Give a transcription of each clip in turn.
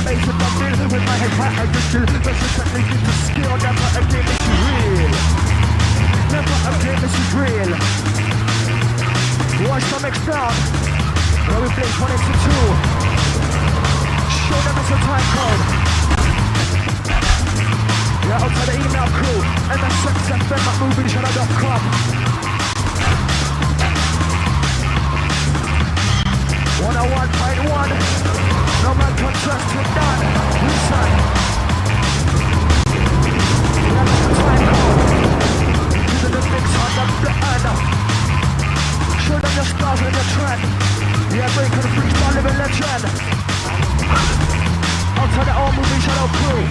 bass and I'm in with my head right addicted. Pressure technique is the skill, never again this is real. Never again this is real. Watch some expound. Where we play 1 into 2. Show them it's a time code. Yeah, out to the email crew. MSXFM at moviechannel.com. 101.1. No man can trust him none. Listen. Yeah, that's the time code. Using the mix on the blend. Show them your stars and your trend. Yeah, breaking the freestyle living legend. Out to the old movie shadow crew.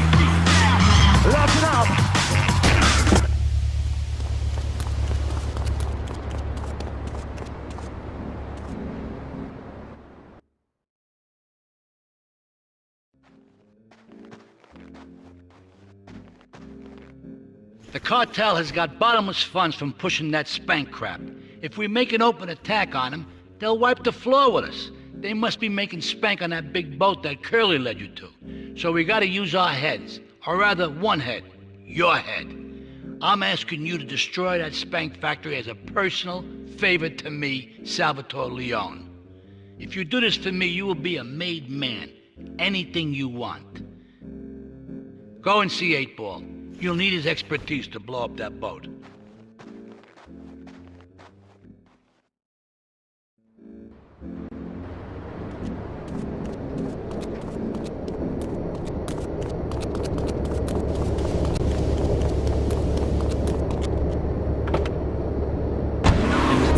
Lighten up. The cartel has got bottomless funds from pushing that spank crap. If we make an open attack on them, they'll wipe the floor with us. They must be making spank on that big boat that Curly led you to. So we gotta use our heads. Or rather, one head. Your head. I'm asking you to destroy that spank factory as a personal favor to me, Salvatore Leone. If you do this for me, you will be a made man. Anything you want. Go and see 8-Ball. You'll need his expertise to blow up that boat.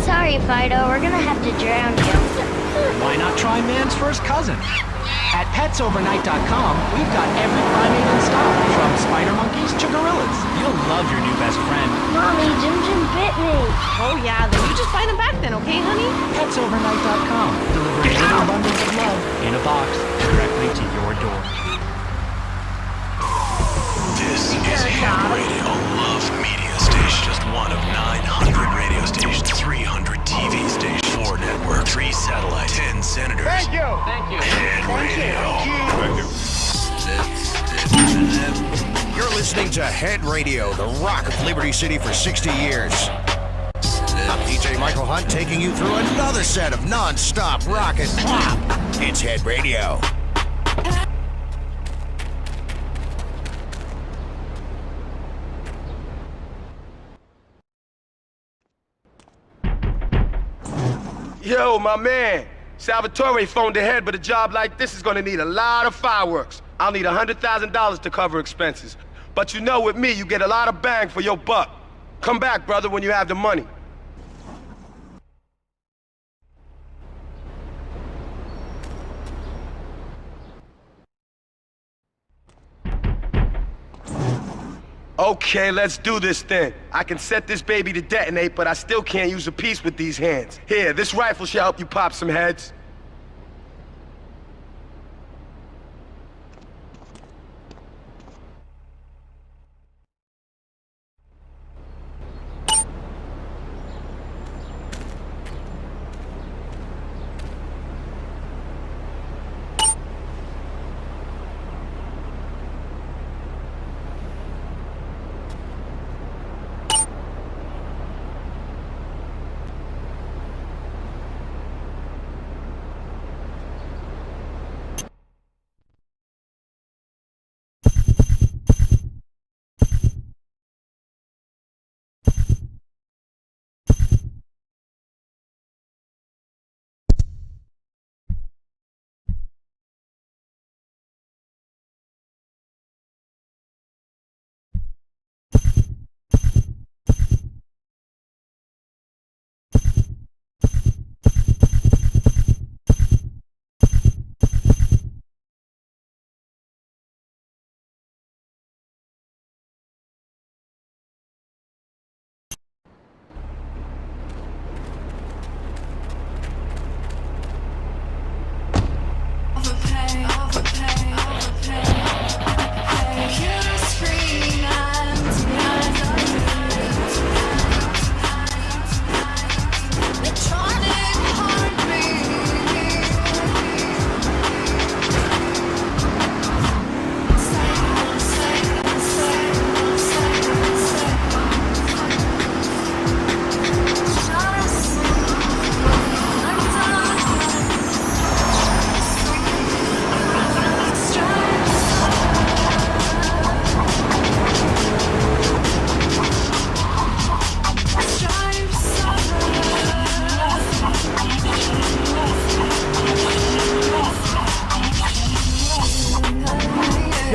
Sorry, Fido, we're gonna have to drown you. Why not try man's first cousin? At petsovernight.com, we've got every primate in stock, from spider monkeys to gorillas. You'll love your new best friend. Mommy, Jim bit me. Oh yeah, then you just find them back then, okay, honey? Petsovernight.com, delivering little bundles of love in a box directly to your door. This is Hit Radio, Love Media Station. Just one of 900 radio stations, 300 TV stations, 4 networks, 3 satellites, 10 senators. Thank you. Thank you. Hit Radio. You're listening to Head Radio, the rock of Liberty City for 60 years. I'm DJ Michael Hunt taking you through another set of non-stop rock and pop. It's Head Radio. Yo, my man. Salvatore phoned ahead, but a job like this is gonna need a lot of fireworks. I'll need $100,000 to cover expenses. But you know, with me, you get a lot of bang for your buck. Come back, brother, when you have the money. Okay, let's do this then. I can set this baby to detonate, but I still can't use a piece with these hands. Here, this rifle should help you pop some heads.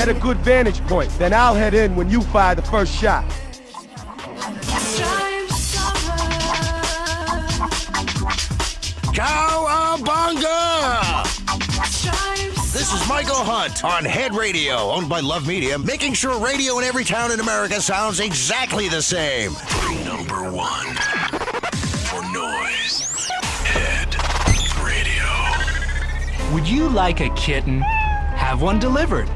Get a good vantage point, then I'll head in when you fire the first shot. Cowabunga! This is Michael Hunt on Head Radio, owned by Love Media, making sure radio in every town in America sounds exactly the same. Number one for noise. Head Radio. Would you like a kitten? Have one delivered.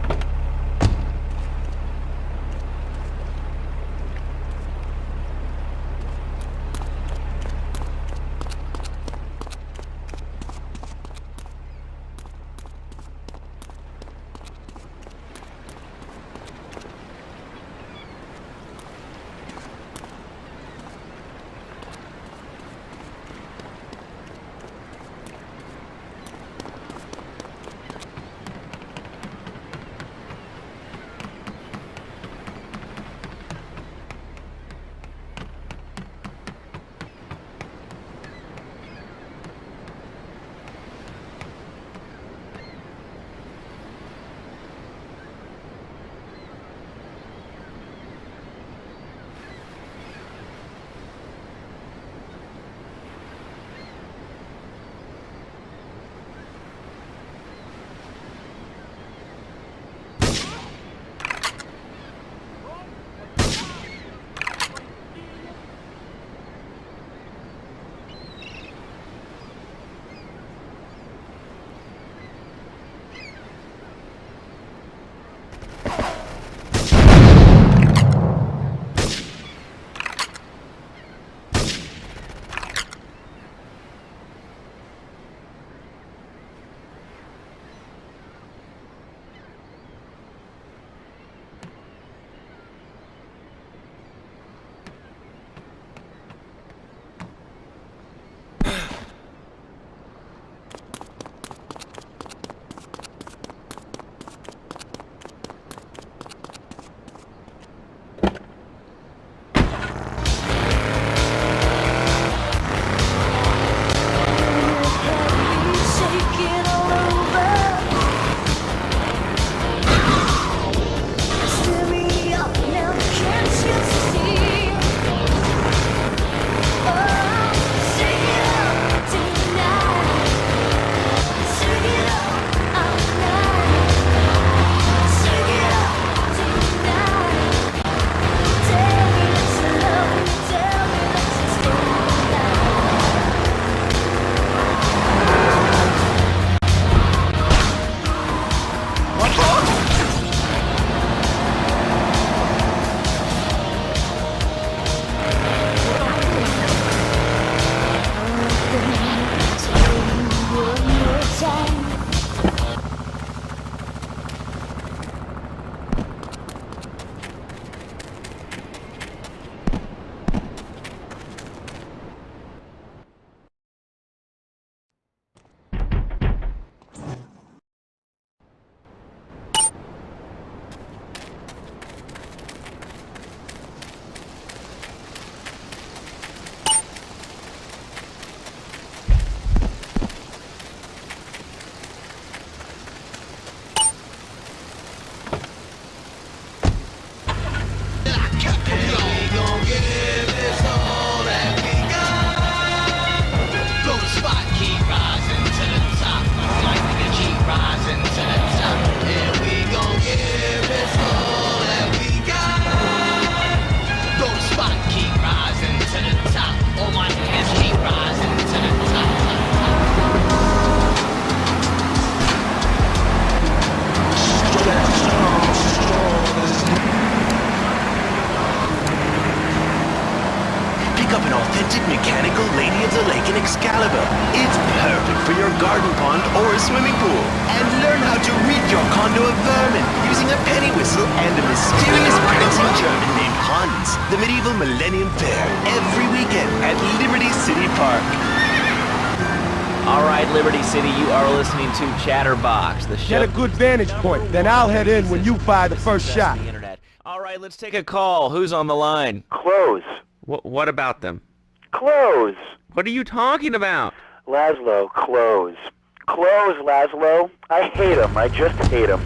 Excalibur. It's perfect for your garden pond or a swimming pool. And learn how to rid your condo of vermin using a penny whistle and a mysterious prancing German named Hans. The medieval Millennium Fair every weekend at Liberty City Park. All right, Liberty City, you are listening to Chatterbox, the show. Get a good vantage point, then I'll head in when you fire the first shot. All right, let's take a call. Who's on the line? Close. What about them? Close. What are you talking about? Laszlo, close. Close, Laszlo. I hate him. I just hate him.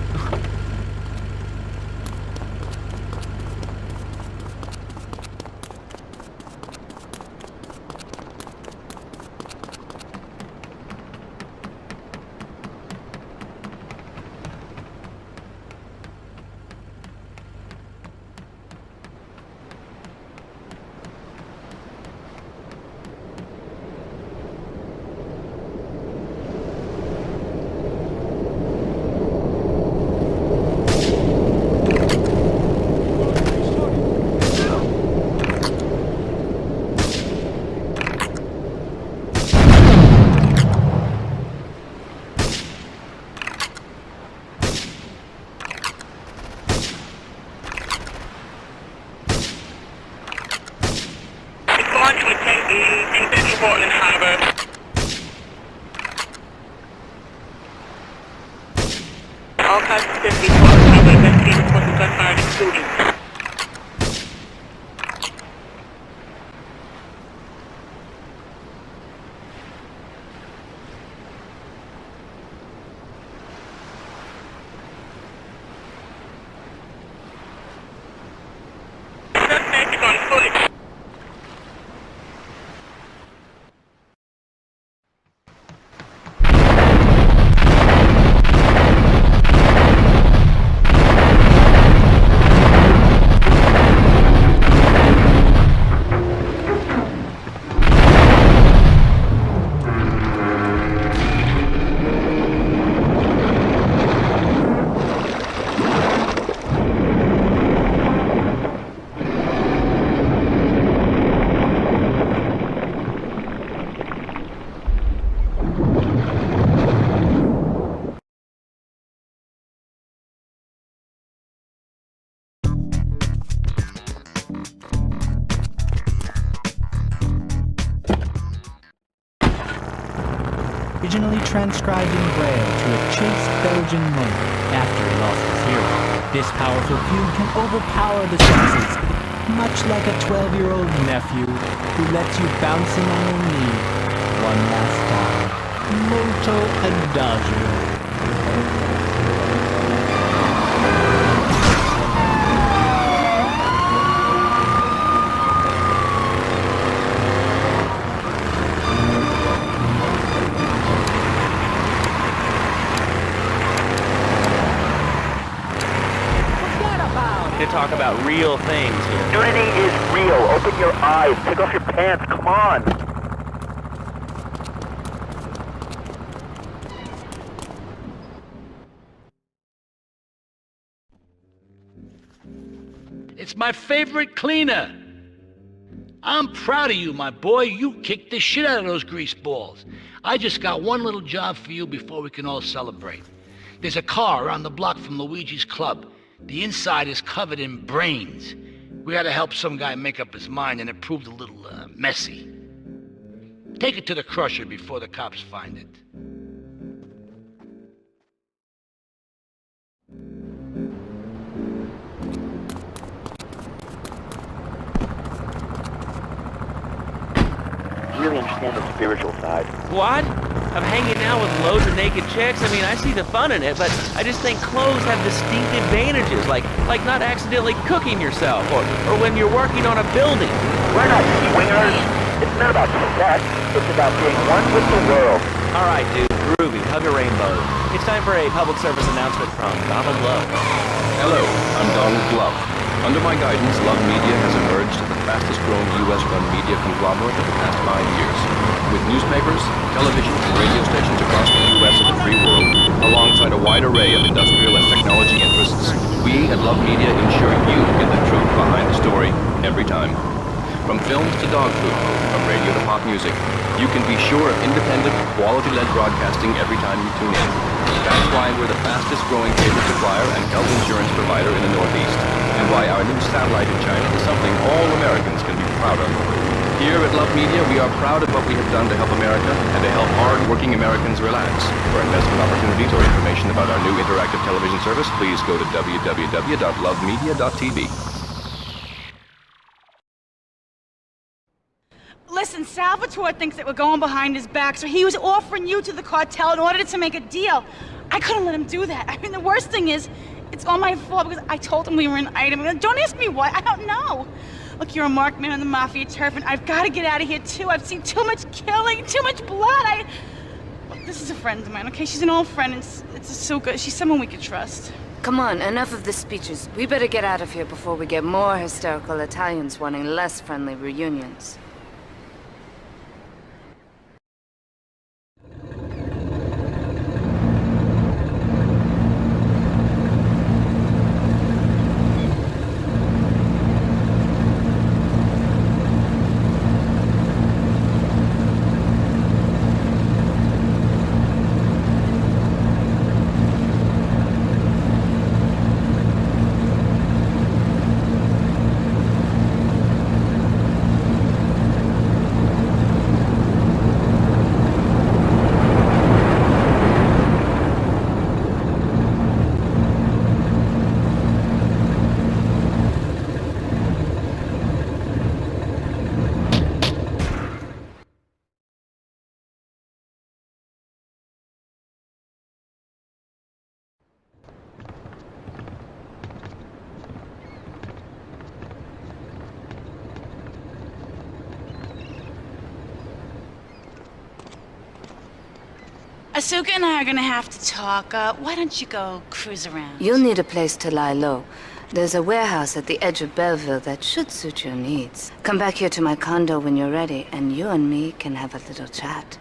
Originally transcribed in Braille to a chaste Belgian monk after he lost his hearing. This powerful fume can overpower the senses, much like a 12-year-old nephew who lets you bouncing on your knee one last time. Molto adagio. To talk about real things here. Nudity is real. Open your eyes. Take off your pants. Come on. It's my favorite cleaner. I'm proud of you, my boy. You kicked the shit out of those grease balls. I just got one little job for you before we can all celebrate. There's a car around the block from Luigi's club. The inside is covered in brains. We gotta help some guy make up his mind, and it proved a little, messy. Take it to the crusher before the cops find it. Really understand the spiritual side. What? Of hanging out with loads of naked chicks? I mean, I see the fun in it, but I just think clothes have distinct advantages, like not accidentally cooking yourself, or when you're working on a building. We're not swingers. It's not about sex. It's about being one with the world. All right, dude, groovy, hug a rainbow. It's time for a public service announcement from Donald Love. Hello, I'm Donald Love. Under my guidance, Love Media has emerged as the fastest-growing U.S.-run media conglomerate of the past 5 years. With newspapers, television, and radio stations across the U.S. and the free world, alongside a wide array of industrial and technology interests, we at Love Media ensure you get the truth behind the story every time. From films to dog food, from radio to pop music, you can be sure of independent, quality-led broadcasting every time you tune in. That's why we're the fastest-growing cable supplier and health insurance provider in the Northeast, and why our new satellite in China is something all Americans can be proud of. Here at Love Media, we are proud of what we have done to help America and to help hard-working Americans relax. For investment opportunities or information about our new interactive television service, please go to www.lovemedia.tv. Listen, Salvatore thinks that we're going behind his back, so he was offering you to the cartel in order to make a deal. I couldn't let him do that. I mean, the worst thing is, it's all my fault because I told him we were an item. Don't ask me why. I don't know. Look, you're a marked man on the mafia turf, and I've got to get out of here, too. I've seen too much killing, too much blood. Look, this is a friend of mine, okay? She's an old friend, and it's so good. She's someone we could trust. Come on, enough of the speeches. We better get out of here before we get more hysterical Italians wanting less friendly reunions. Asuka and I are gonna have to talk. Why don't you go cruise around? You'll need a place to lie low. There's a warehouse at the edge of Belleville that should suit your needs. Come back here to my condo when you're ready, and you and me can have a little chat.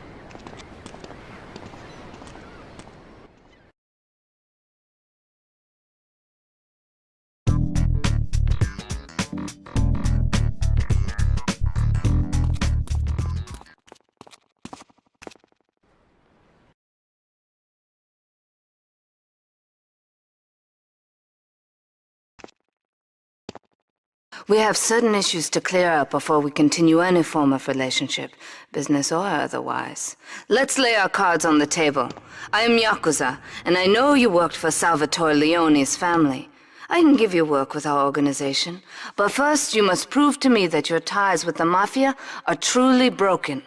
We have certain issues to clear up before we continue any form of relationship, business or otherwise. Let's lay our cards on the table. I am Yakuza, and I know you worked for Salvatore Leone's family. I can give you work with our organization, but first you must prove to me that your ties with the Mafia are truly broken.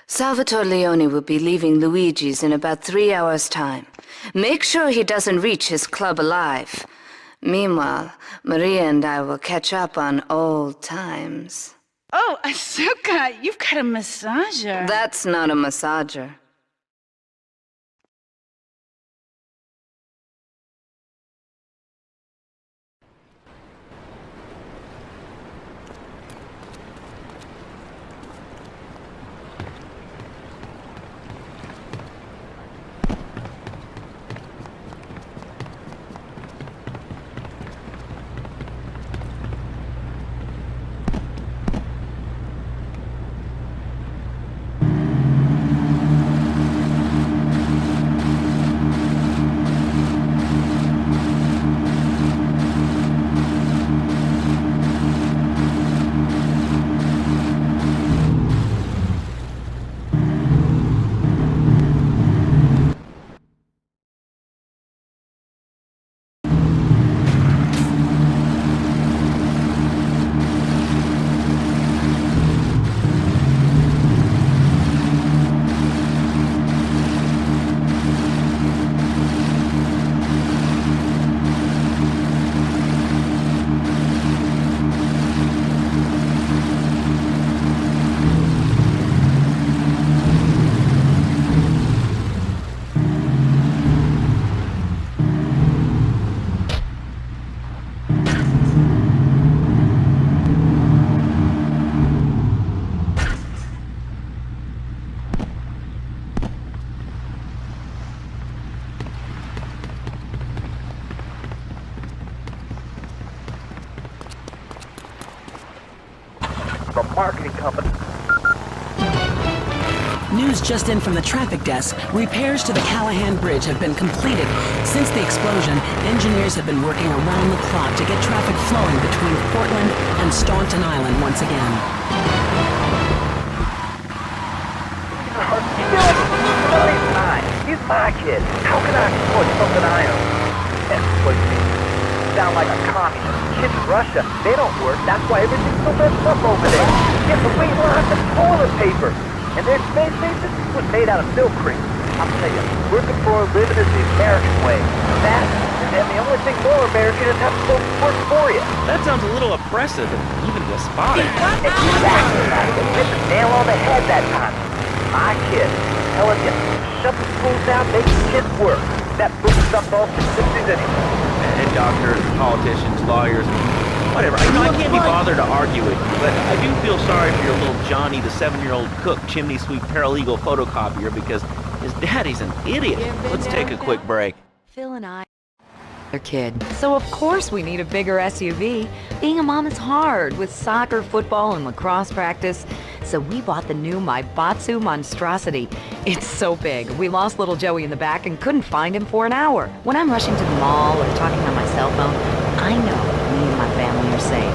Salvatore Leone will be leaving Luigi's in about 3 hours' time. Make sure he doesn't reach his club alive. Meanwhile, Maria and I will catch up on old times. Oh, Asuka, you've got a massager. That's not a massager. The marketing company. News just in from the traffic desk. Repairs to the Callahan Bridge have been completed. Since the explosion, engineers have been working around the clock to get traffic flowing between Portland and Staunton Island once again. He's my kid. How can I exploit something I own? Exploit me. Sound like a communist. Kids in Russia, they don't work. That's why everything's so messed up over there. Get the weight lots of toilet paper. And their space station was made out of milk cream. I'll tell you, working for a living is the American way. That, and the only thing more American is having folks work for you. That sounds a little oppressive and even despotic. Exactly. They hit the nail on the head that time. My kid, telling you, shut the schools down, make the kids work. That book stuff all from the 60s anyway. And doctors, politicians, lawyers, whatever. I can't be bothered to argue with you, but I do feel sorry for your little Johnny, the 7-year-old cook, chimney sweep paralegal photocopier, because his daddy's an idiot. Let's take a quick break. Phil and I are kid, so of course we need a bigger SUV. Being a mom is hard with soccer, football, and lacrosse practice. So we bought the new Maibatsu Monstrosity. It's so big, we lost little Joey in the back and couldn't find him for an hour. When I'm rushing to the mall or talking on my cell phone, I know me and my family are safe.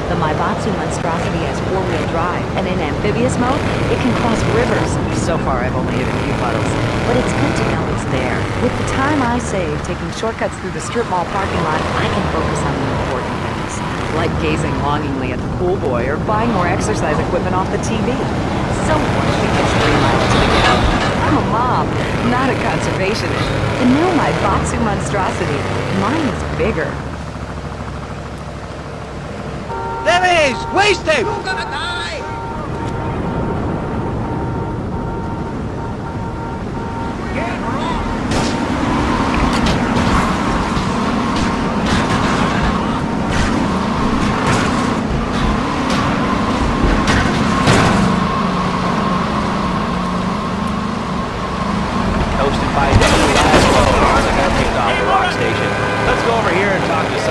The Maibatsu Monstrosity has 4-wheel drive, and in amphibious mode, it can cross rivers. So far, I've only hit a few puddles, but it's good to know it's there. With the time I save taking shortcuts through the strip mall parking lot, I can focus on the important things, like gazing longingly at the pool boy or buying more exercise equipment off the TV. So much to get 3 miles to the gallon. I'm a mom, not a conservationist. The new Maibatsu Monstrosity, mine is bigger. There he is! Waste him! You're gonna die! Get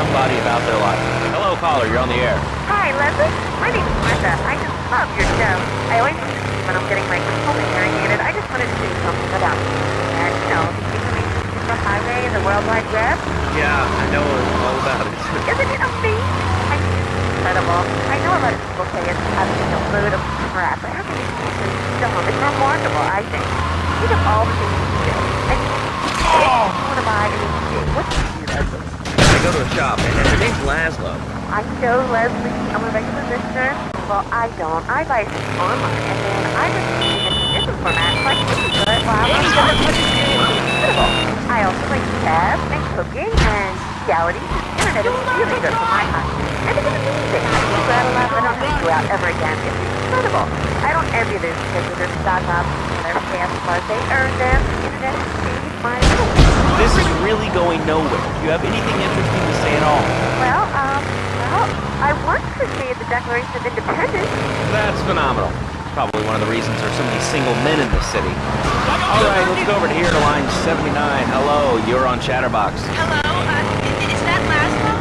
somebody about their life. Hello, caller, you're on the air. Hi, Leslie. My name is Martha. I just love your show. I always listen to you when I'm getting my home interrogated. I just wanted to say something about you. And, you know, the information superhighway and the World Wide Web. Yeah, I know all about it. Isn't it amazing? I think it's incredible. I know a lot of people say it's absolutely a load of crap, but how can you keep this dumb? It's remarkable, I think. Think of all the things you do. I mean, if you want to buy anything, what do you do, Leslie? I go to a shop, and her name's Laszlo. I know, Leslie. I'm a regular listener. Well, I don't. I buy things online, and then I just see it in different formats. Like, this is good. Wow, I'm going to incredible. I also like tabs and cooking and reality. The internet is really good for my eyes. And it's amazing. I can go out a lot, but I don't have to go out ever again. It's incredible. I don't envy those kids with their stock up and their fast cars. They earn them. The internet has saved my life. This is really going nowhere. Do you have anything interesting to say at all? Well, I once created the Declaration of Independence. That's phenomenal. Probably one of the reasons there's so many single men in this city. All right, let's go over to here to line 79. Hello, you're on Chatterbox. Hello, is that Laszlo?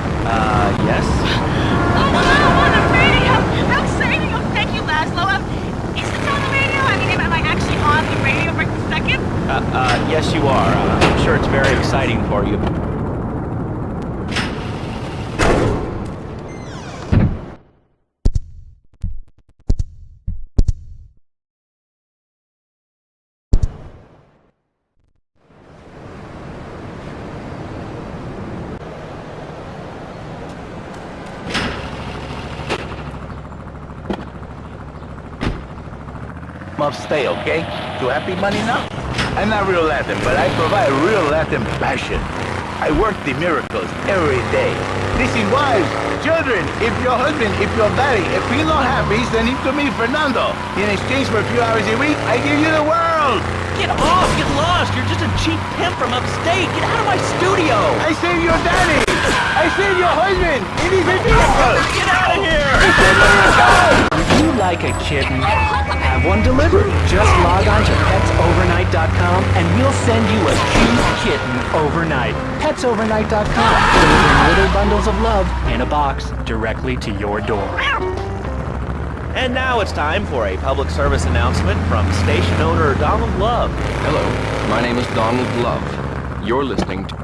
Yes. Oh, wow, on the radio! How exciting! Oh, thank you, Laszlo. Is this on the radio? I mean, am I actually on the radio right this second? Yes you are. I'm sure it's very exciting for you. Stay, okay? To happy money now? I'm not real Latin, but I provide real Latin passion. I work the miracles every day. Listen, wives, children, if your husband, if your daddy, if he's not happy, send him to me, Fernando. In exchange for a few hours a week, I give you the world. Get off! Get lost! You're just a cheap pimp from upstate! Get out of my studio! I save your daddy! I save your husband! It is a miracle! Get out of here! Would you like a kitten? Have one delivered. Just log on to petsovernight.com and we'll send you a cute kitten overnight. Petsovernight.com. Delivering little bundles of love in a box directly to your door. And now it's time for a public service announcement from station owner Donald Love. Hello, my name is Donald Love. You're listening to...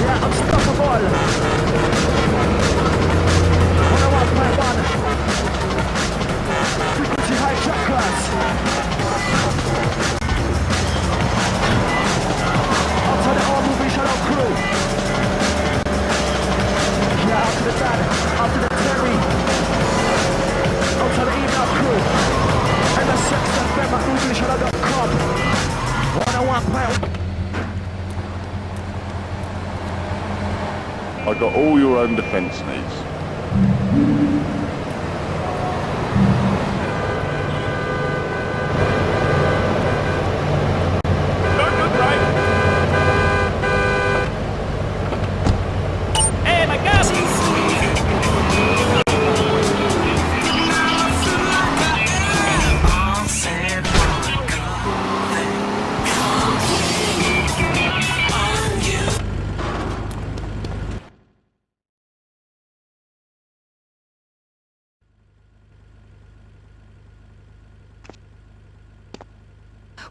Yeah, unstoppable. 101.1. Frequency high track class. Out to the all-moving shadow crew. Yeah, out to the dad, out to the Terry. Out to the email crew. And the sex and them at movieshadow.com. 101.1. I got all your own defense needs. Hey, my gas!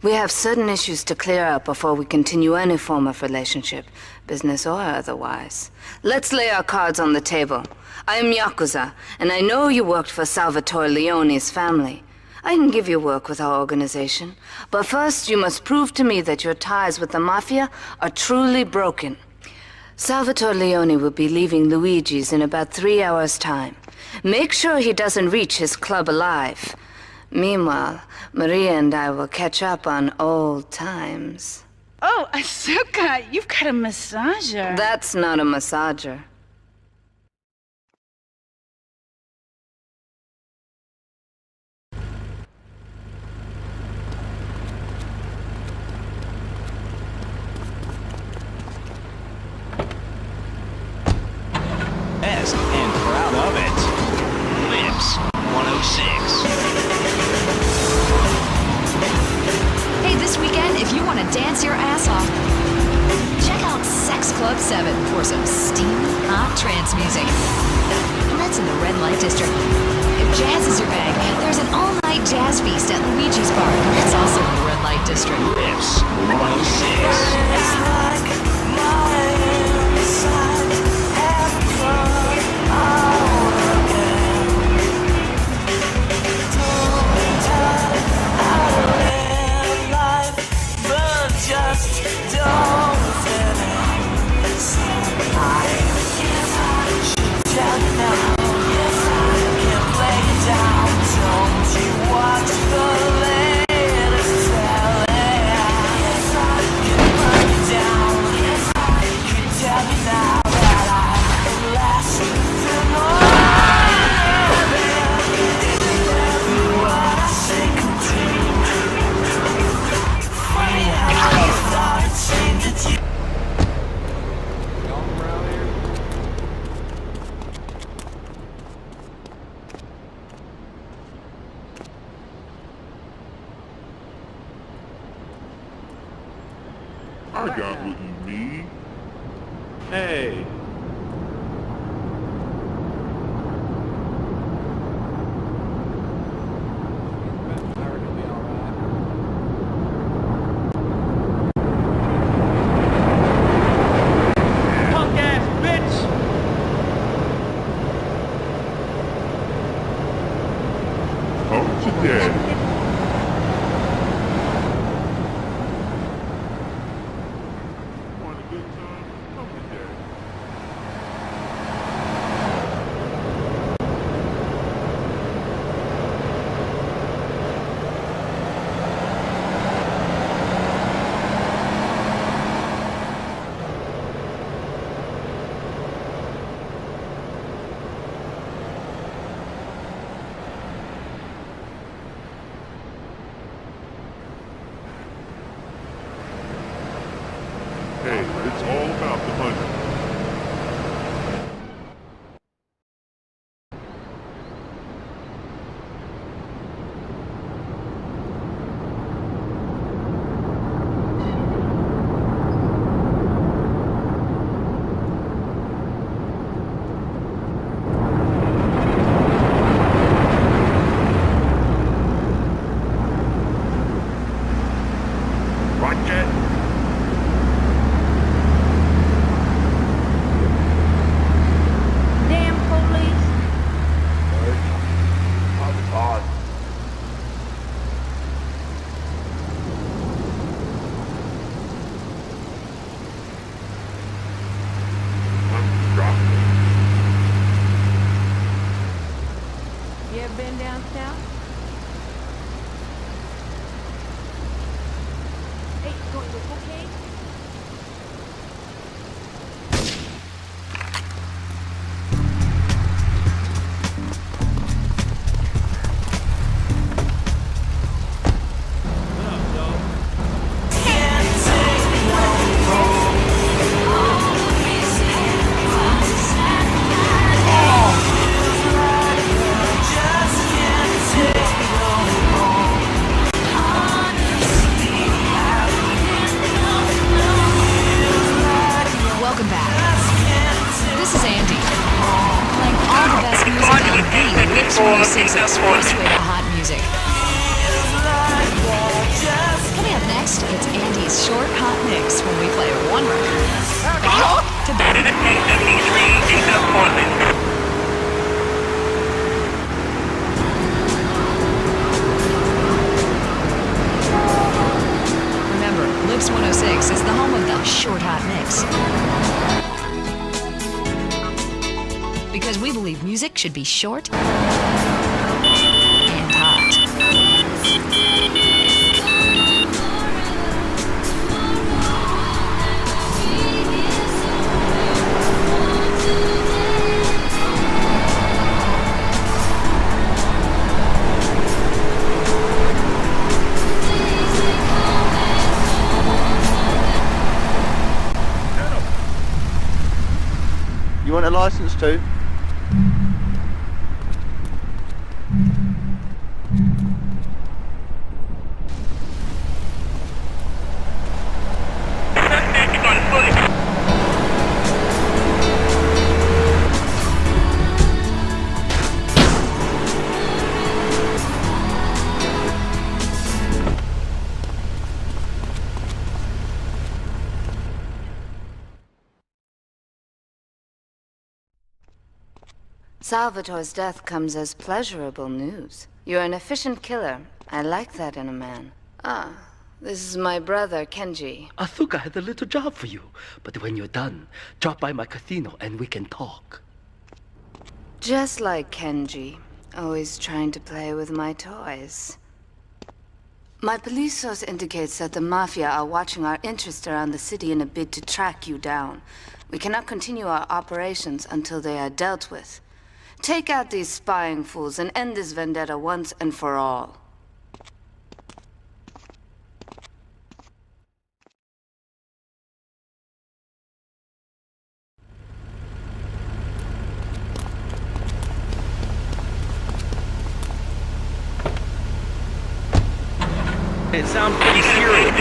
We have certain issues to clear up before we continue any form of relationship, business or otherwise. Let's lay our cards on the table. I am Yakuza, and I know you worked for Salvatore Leone's family. I can give you work with our organization, but first you must prove to me that your ties with the Mafia are truly broken. Salvatore Leone will be leaving Luigi's in about 3 hours' time. Make sure he doesn't reach his club alive. Meanwhile, Maria and I will catch up on old times. Oh, Asuka, you've got a massager. That's not a massager. Best and proud of it. Lips 106. Hey, this weekend, if you want to dance your ass off, check out Sex Club 7 for some steamy, hot trance music. And that's in the red light district. If jazz is your bag, there's an all-night jazz feast at Luigi's Bar. That's also in the red light district. Lips 106. I got what you need. Hey. Punk ass bitch! Come to daddy. Want a good time? Come to daddy. Hey, it's all about the money. Rocket! Damn police. You ever been down south? Hey, okay? Welcome back. This is Andy. Playing all the best music on the Lips 106 Expressway to hot music. Coming up next, it's Andy's short hot mix when we play one record. Back to back. Remember, Lips 106 is the home of the short hot mix. should be short and hot. You want a license too? Salvatore's death comes as pleasurable news. You're an efficient killer. I like that in a man. Ah, this is my brother, Kenji. Asuka has a little job for you, but when you're done, drop by my casino and we can talk. Just like Kenji, always trying to play with my toys. My police source indicates that the Mafia are watching our interests around the city in a bid to track you down. We cannot continue our operations until they are dealt with. Take out these spying fools and end this vendetta once and for all. It sounds pretty serious.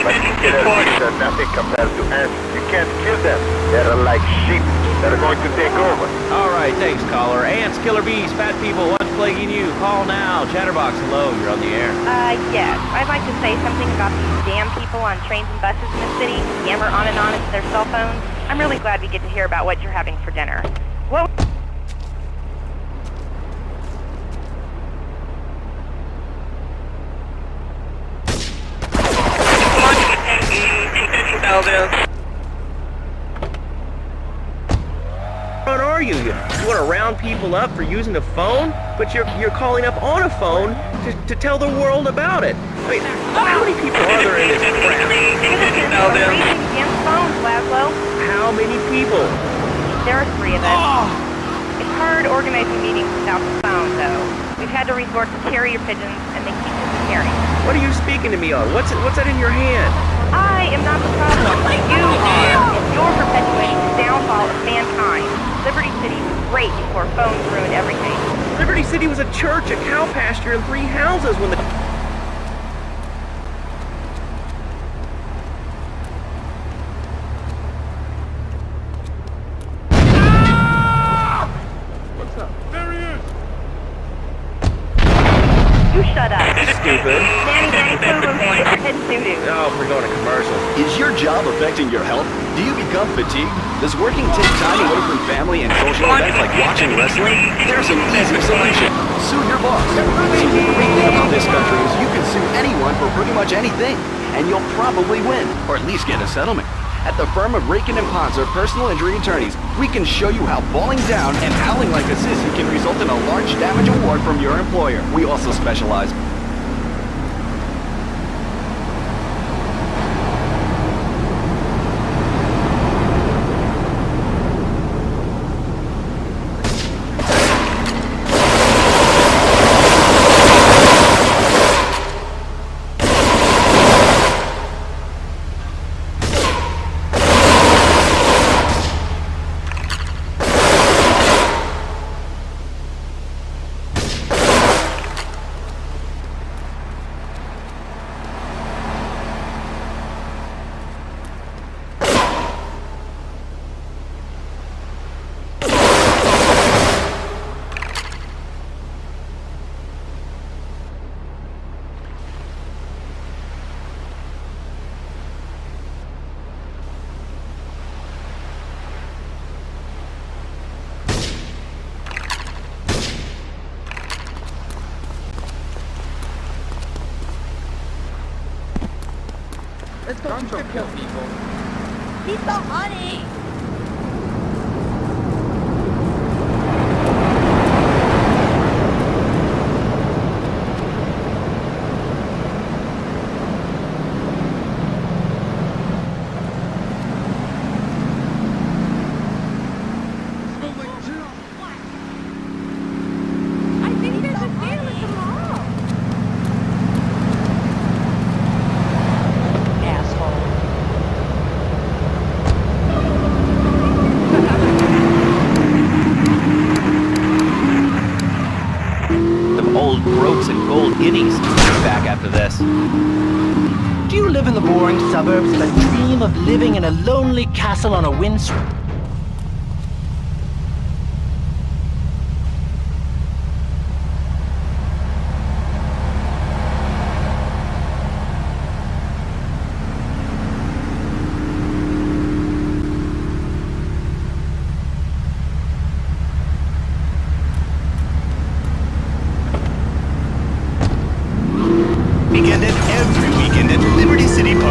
But killers are nothing compared to ants. You can't kill them. They're like sheep. They're going to take over. All right, thanks, caller. Ants, killer bees, fat people, what's plaguing you? Call now. Chatterbox, hello, you're on the air. Yes. I'd like to say something about these damn people on trains and buses in the city. Yammer on and on into their cell phones. I'm really glad we get to hear about what you're having for dinner. What? What are you? You want to round people up for using the phone? But you're calling up on a phone to tell the world about it. I mean, how many people are there in this crap? Against phones, Laszlo. How many people? There are 3 of us. It's hard organizing meetings without the phone, though. We've had to resort to carrier pigeons, and they keep disappearing. What are you speaking to me on? What's that in your hand? I am not the problem. You are. And you're perpetuating the downfall of mankind. Liberty City was great before phones ruined everything. Liberty City was a church, a cow pasture, and 3 houses when the... What's up? There he is! You shut up. Stupid. Danny, Poo-Poo, heading doo-doo. Oh, we're going to commercial. Is your job affecting your health? Do you become fatigued? Does working take time away from family and social events like watching wrestling? There's an easy solution. Sue your boss. So the great thing about this country is you can sue anyone for pretty much anything, and you'll probably win, or at least get a settlement. At the firm of Rakin & Ponzer Personal Injury Attorneys, we can show you how falling down and howling like a sissy can result in a large damage award from your employer. We also specialize Let's go kill people. He's so honey. old groats and gold guineas. Back after this. Do you live in the boring suburbs but dream of living in a lonely castle on a windswept?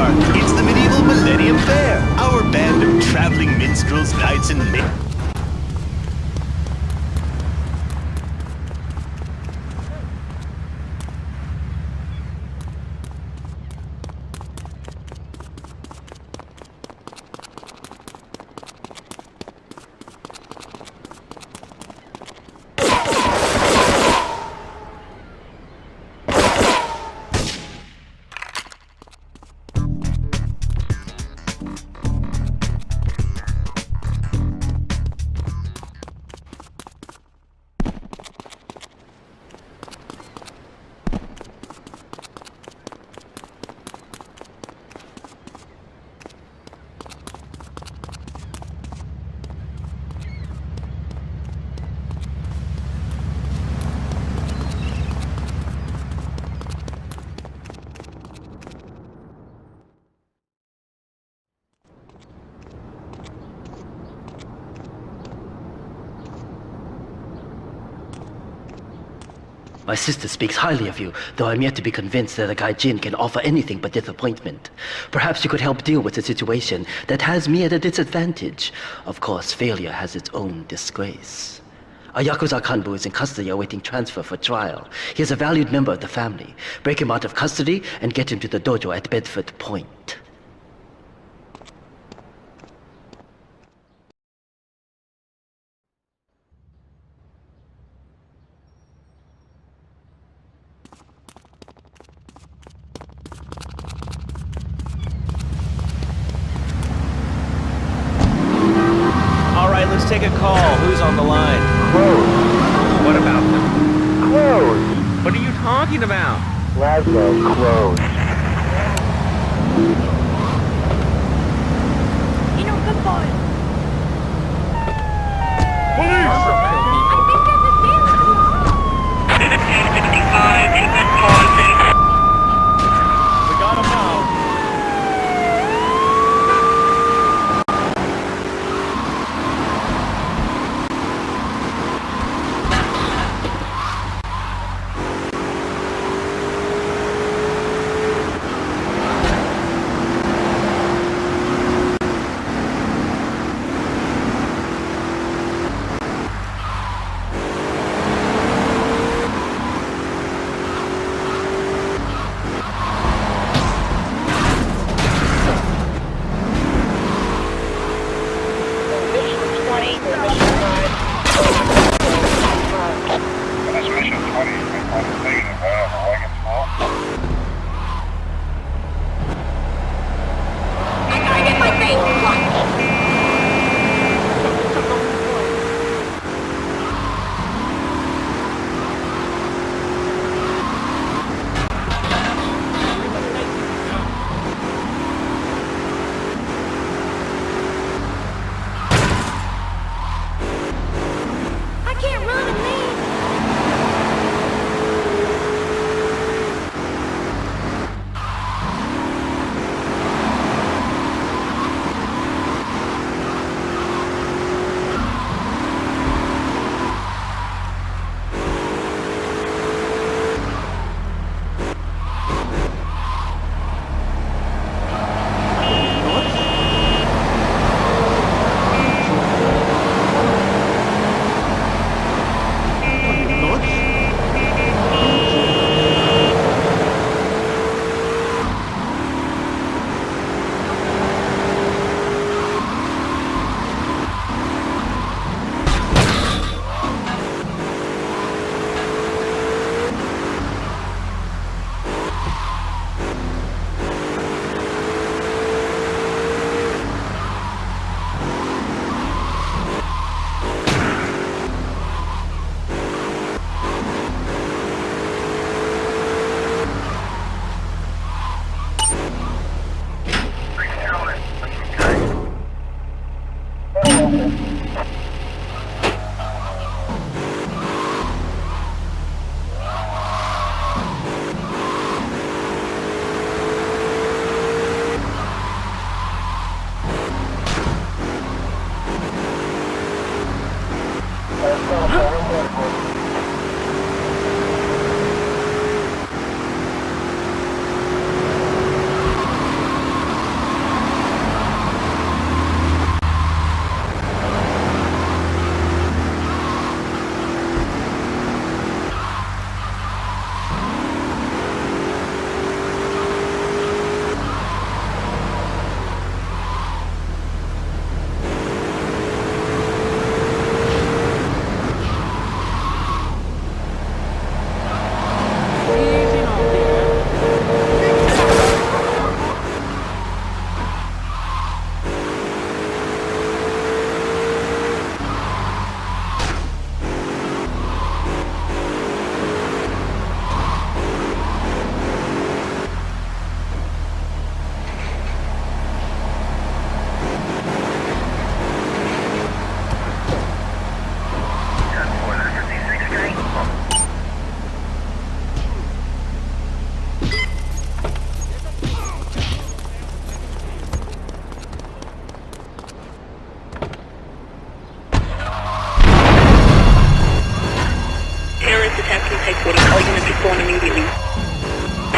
It's the medieval Millennium Fair, our band of traveling minstrels, knights, and My sister speaks highly of you, though I'm yet to be convinced that a Gaijin can offer anything but disappointment. Perhaps you could help deal with a situation that has me at a disadvantage. Of course, failure has its own disgrace. A Yakuza Kanbu is in custody awaiting transfer for trial. He is a valued member of the family. Break him out of custody and get him to the dojo at Bedford Point. Let's take a call. Who's on the line? Closed. What about them? Closed. What are you talking about? Laszlo, closed. You know, good boy. We got him now. reporting. All units respond immediately.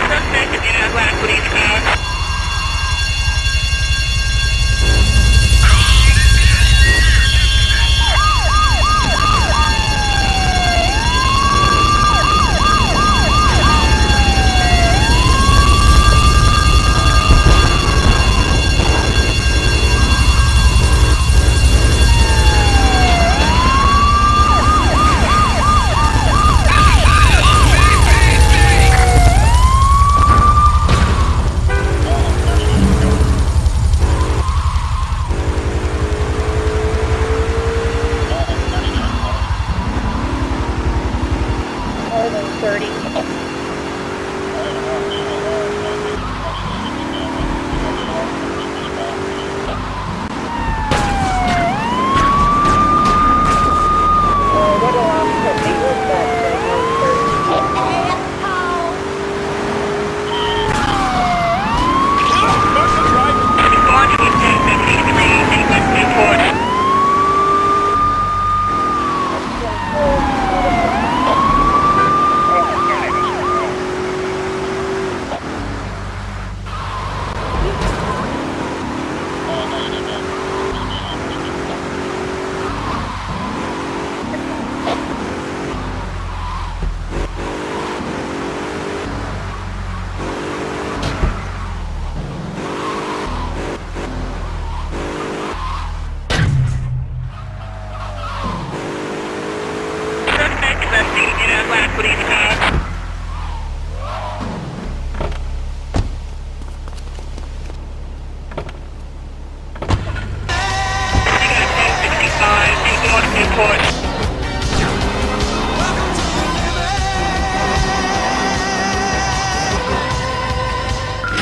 Suspect is in an Atlanta police car.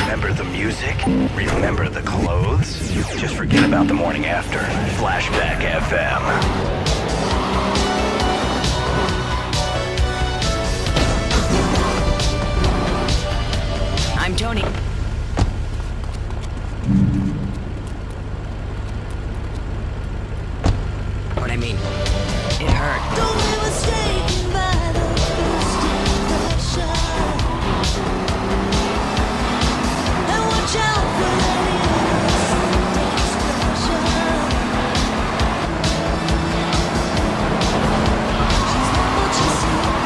Remember the music? Remember the clothes? Just forget about the morning after. Flashback FM. I'm Tony. What I mean, it hurt. Don't be mistaken by the first impression. And watch out for any indiscretion. She's not what she seems.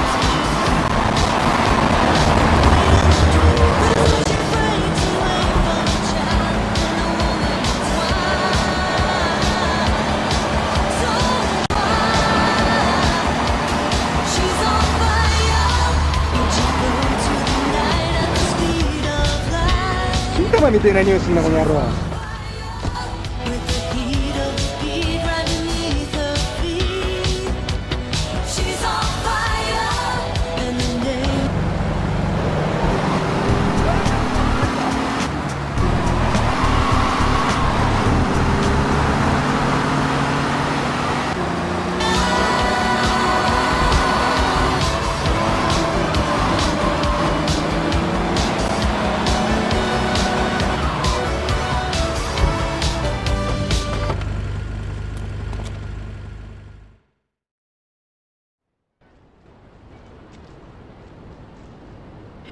Cinta mi tiene news na kunyaro.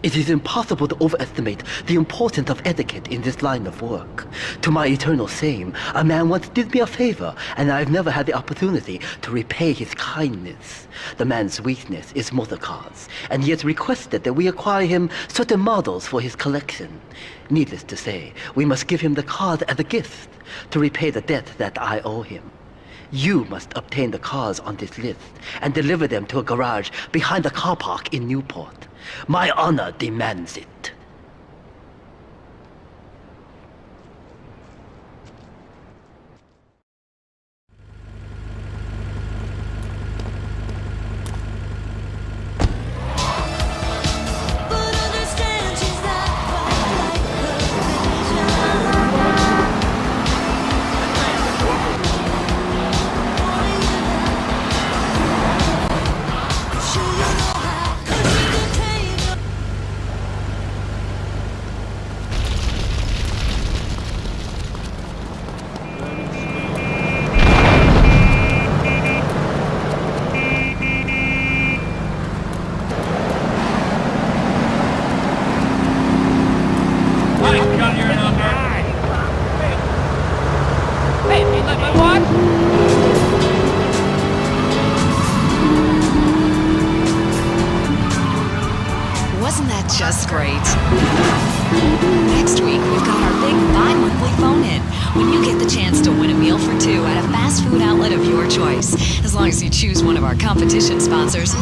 It is impossible to overestimate the importance of etiquette in this line of work. To my eternal shame, a man once did me a favor, and I've never had the opportunity to repay his kindness. The man's weakness is motor cars, and he has requested that we acquire him certain models for his collection. Needless to say, we must give him the cars as a gift to repay the debt that I owe him. You must obtain the cars on this list and deliver them to a garage behind the car park in Newport. My honor demands it. Wasn't that just great? Next week, we've got our big bi-monthly phone-in, when you get the chance to win a meal for two at a fast food outlet of your choice, as long as you choose one of our competition sponsors.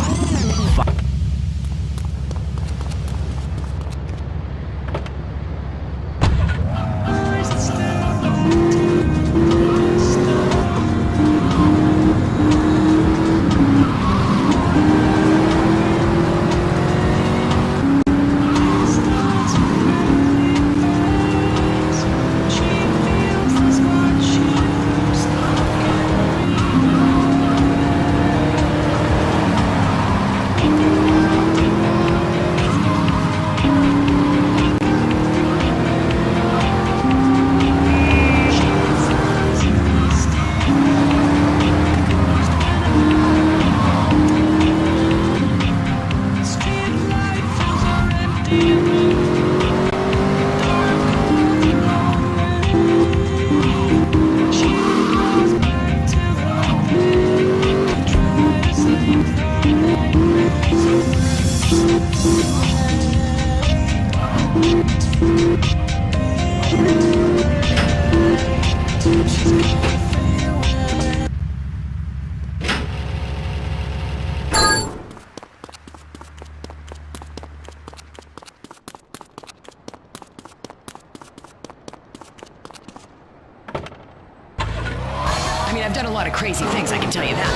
I mean, I've done a lot of crazy things, I can tell you that.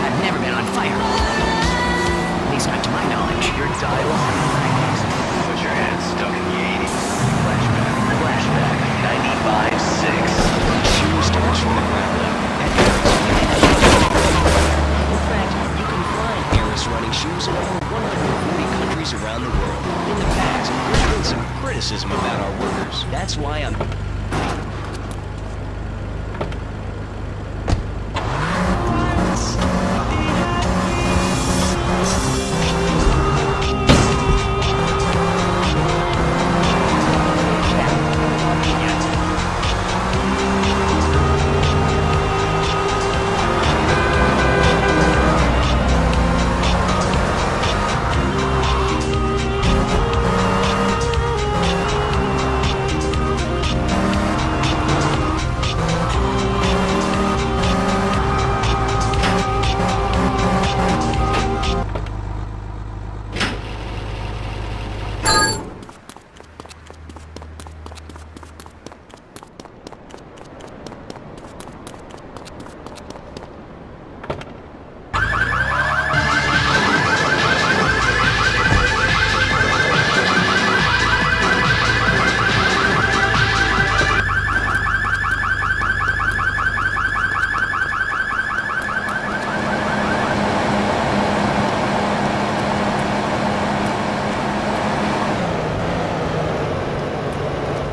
I've never been on fire. At least not to my knowledge. Your dialogue in the 90s. Put your head stuck in the 80s. Flashback. 95-6. Shoe starts from the ground up. In fact, you can find Harris running shoes in over 140 countries around the world. In the past, there's been some criticism about our workers. That's why I'm...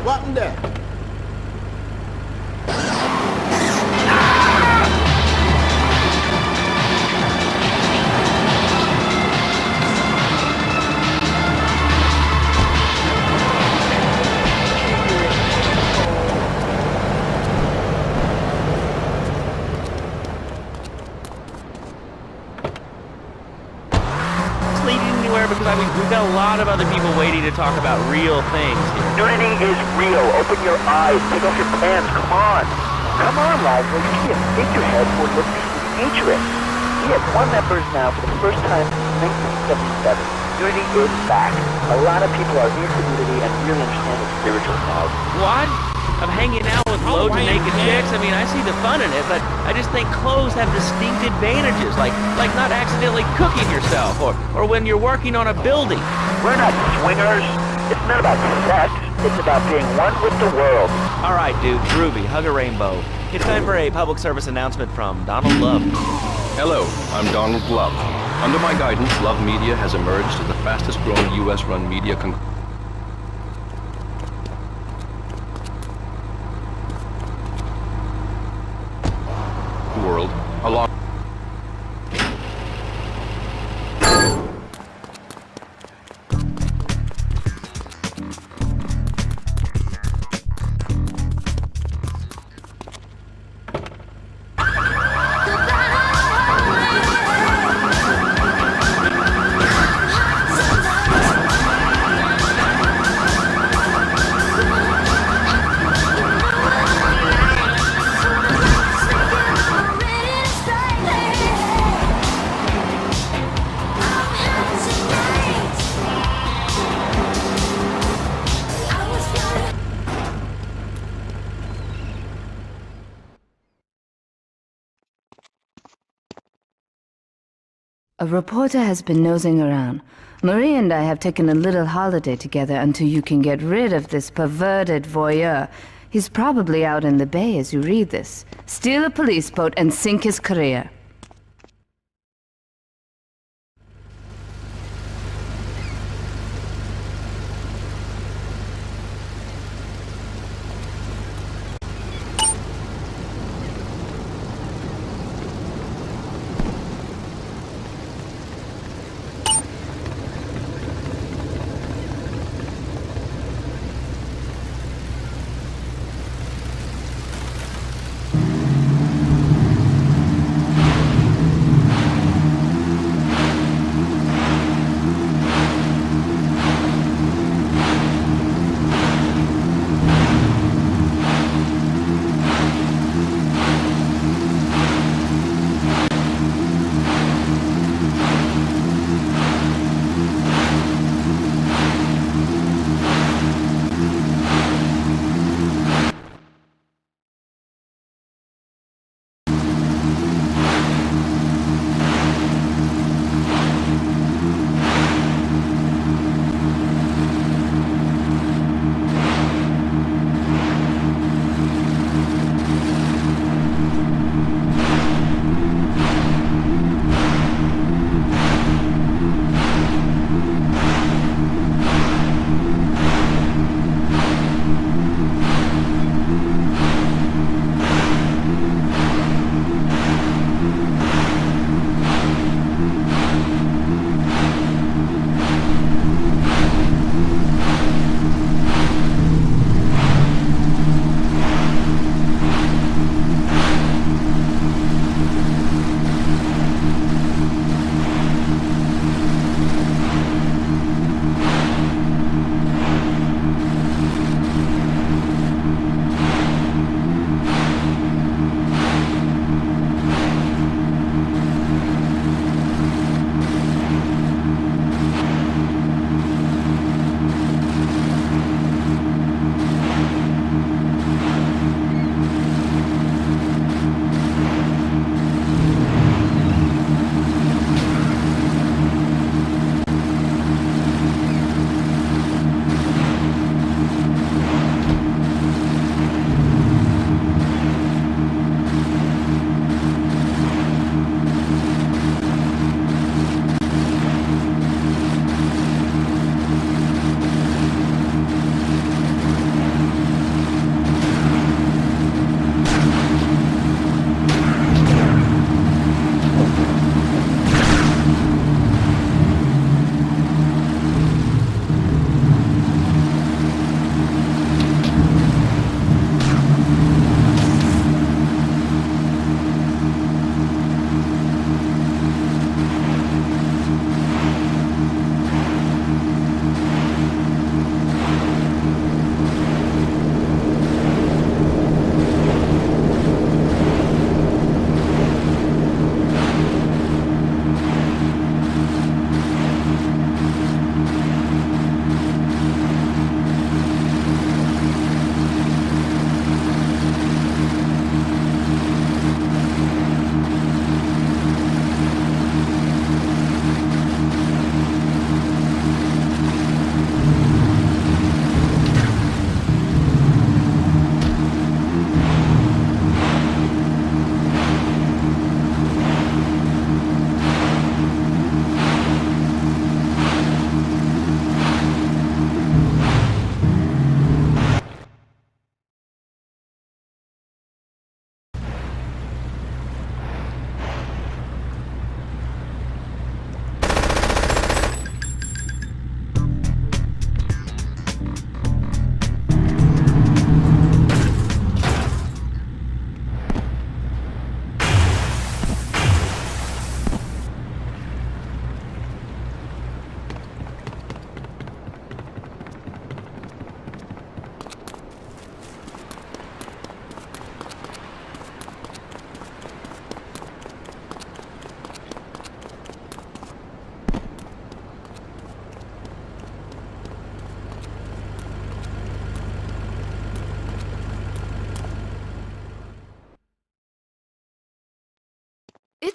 What in there? Because I mean, we've got a lot of other people waiting to talk about real things here. Nudity is real. Open your eyes. Take off your pants. Come on. Come on, Laszlo. You can't stick your head toward what you feature. We have one members now for the first time since 1977. Nudity is back. A lot of people are into nudity and really understand its spiritual value. What? Of hanging out with loads of naked chicks? I mean, I see the fun in it, but I just think clothes have distinct advantages, like not accidentally cooking yourself, or when you're working on a building. We're not swingers. It's not about sex. It's about being one with the world. All right, dude, groovy, hug a rainbow. It's time for a public service announcement from Donald Love. Hello, I'm Donald Love. Under my guidance, Love Media has emerged as the fastest-growing U.S.-run media world, along A reporter has been nosing around. Marie and I have taken a little holiday together until you can get rid of this perverted voyeur. He's probably out in the bay as you read this. Steal a police boat and sink his career.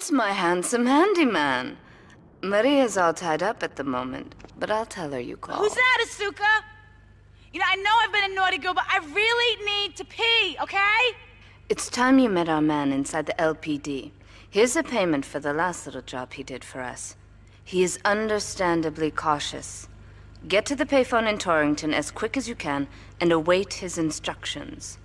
It's my handsome handyman. Maria's all tied up at the moment, but I'll tell her you called. Who's that, Asuka? You know, I know I've been a naughty girl, but I really need to pee, okay? It's time you met our man inside the LPD. Here's a payment for the last little job he did for us. He is understandably cautious. Get to the payphone in Torrington as quick as you can and await his instructions.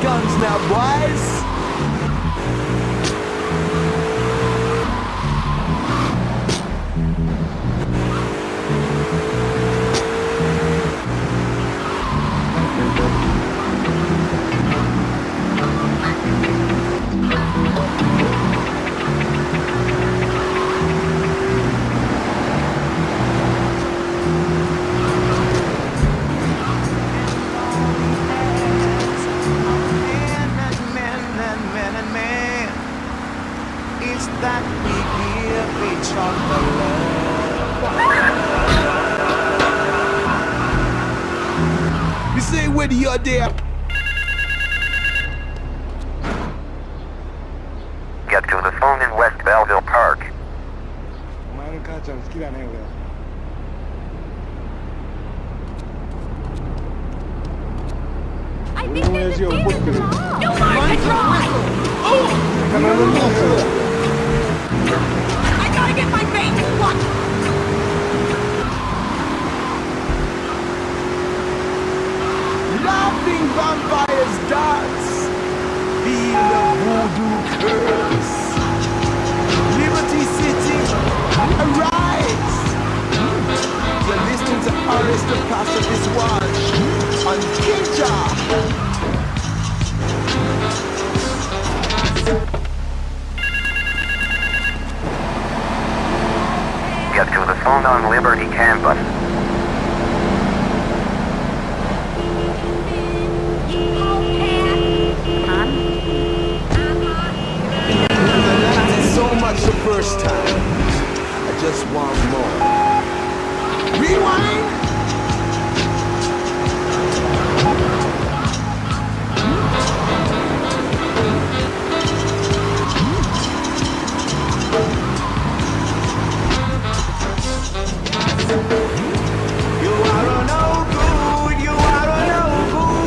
Guns now, boys! That we give each other love. You say whether you're there. Get to the phone in West Belleville Park. I think there's a damage wrong. You learn to drive! I gotta get my bait! What? Laughing vampires dance. Feel the voodoo curse. Liberty City, arise. You're listening to Aris the Pastor this watch on Kinja. Get to the phone on Liberty campus. So much the first time. I just want more. Rewind. You are no good. You are no good.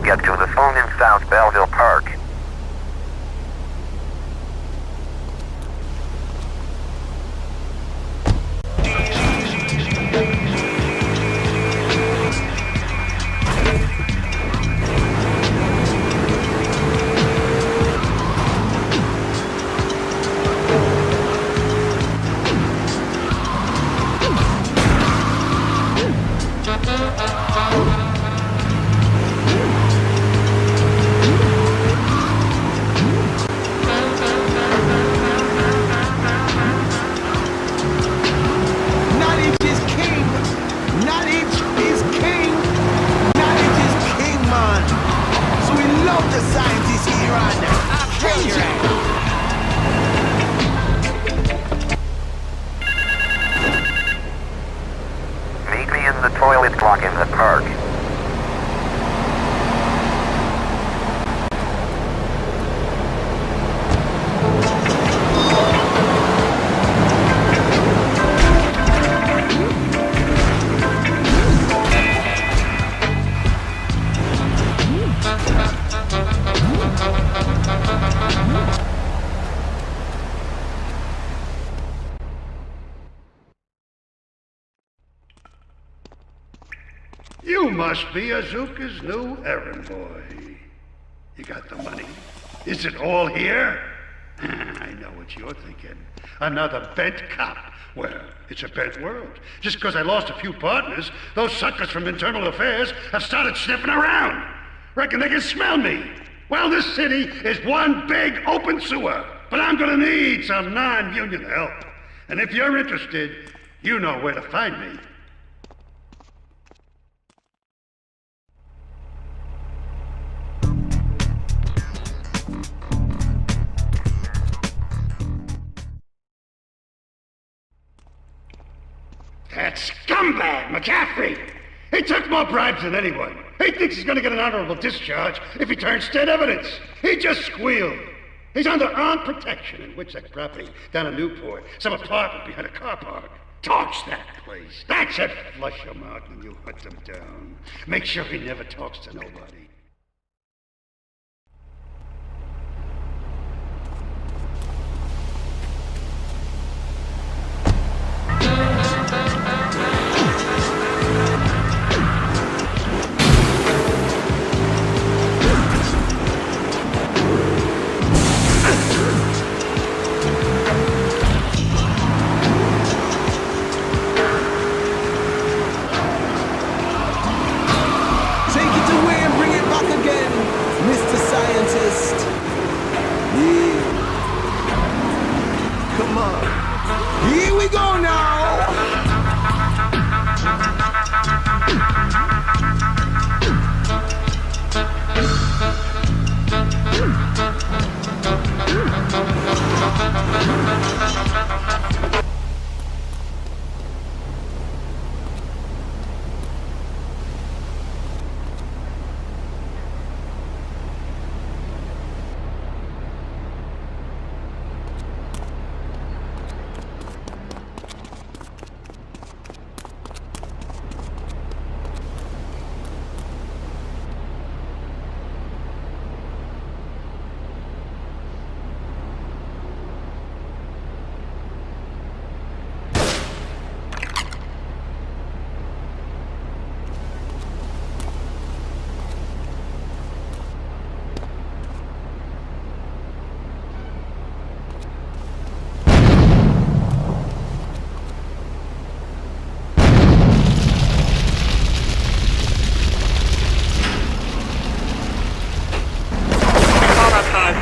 Get to the phone in South Belleville Park. Meet me in the toilet block in the park. You must be Azuka's new errand boy. You got the money? Is it all here? I know what you're thinking. Another bent cop. Well, it's a bent world. Just because I lost a few partners, those suckers from Internal Affairs have started sniffing around. Reckon they can smell me. Well, this city is one big open sewer. But I'm gonna need some non-union help. And if you're interested, you know where to find me. scumbag, McCaffrey! He took more bribes than anyone. He thinks he's gonna get an honorable discharge if he turns dead evidence. He just squealed. He's under armed protection in Witsec property down in Newport, some apartment behind a car park. Torch that place. That should flush him out when you hunt him down. Make sure he never talks to nobody.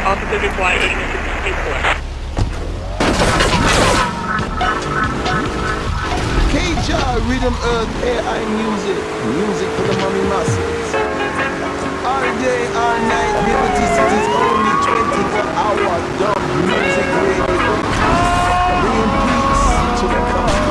Officers required in Newport. KJAR, Rhythm Earth, AI music. Music for the mommy masses. All day, all night, Liberty City's only 24-hour dub music radio. Bring peace to the country.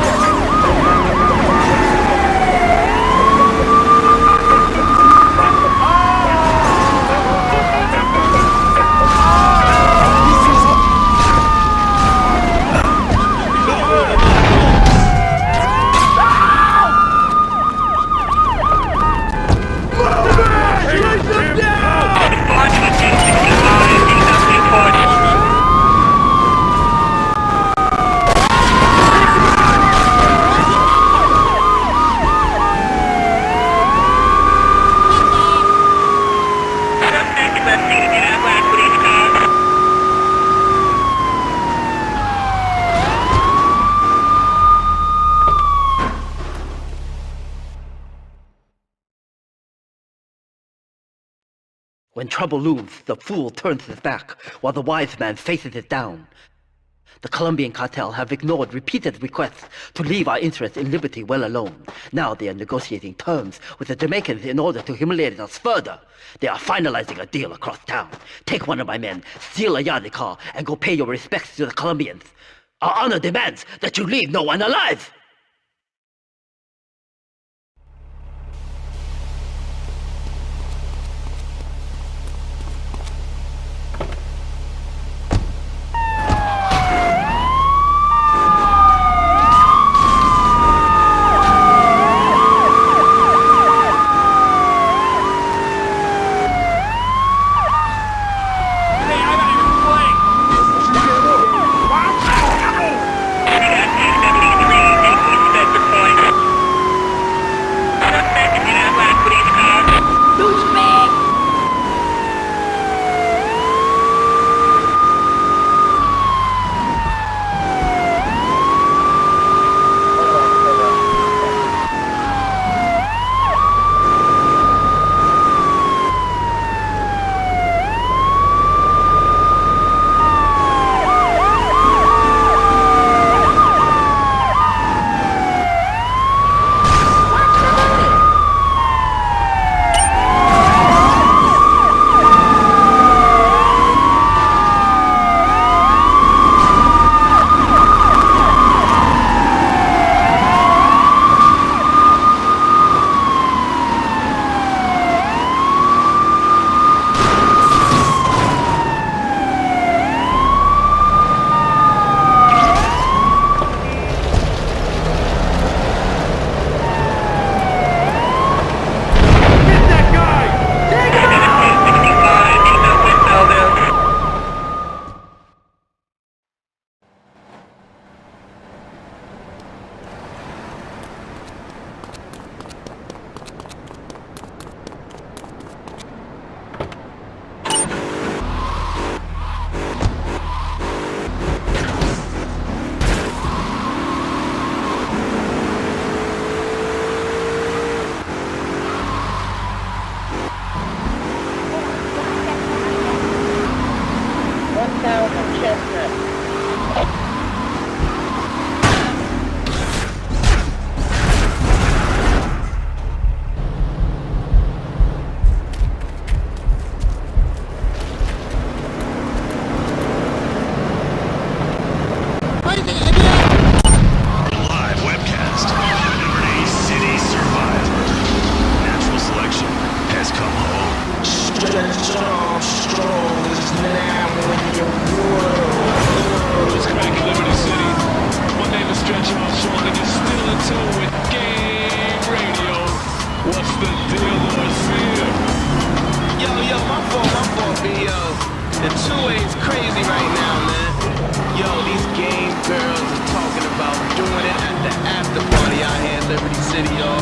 When trouble looms, the fool turns his back, while the wise man faces it down. The Colombian cartel have ignored repeated requests to leave our interests in liberty well alone. Now they are negotiating terms with the Jamaicans in order to humiliate us further. They are finalizing a deal across town. Take one of my men, steal a Yardley car, and go pay your respects to the Colombians. Our honor demands that you leave no one alive! tower from Chestnut. Live webcast. Liberty City Survivor. Natural selection has come home. Strong is now in your world. It's cracking Liberty City. My name is Stretch Armstrong, and you're still in tune with Game Radio. What's the deal, Garcia? Yo, my fault, B.O. The 2A's crazy right now, man. Yo, these game girls are talking about doing it at the after party out here in Liberty City, y'all.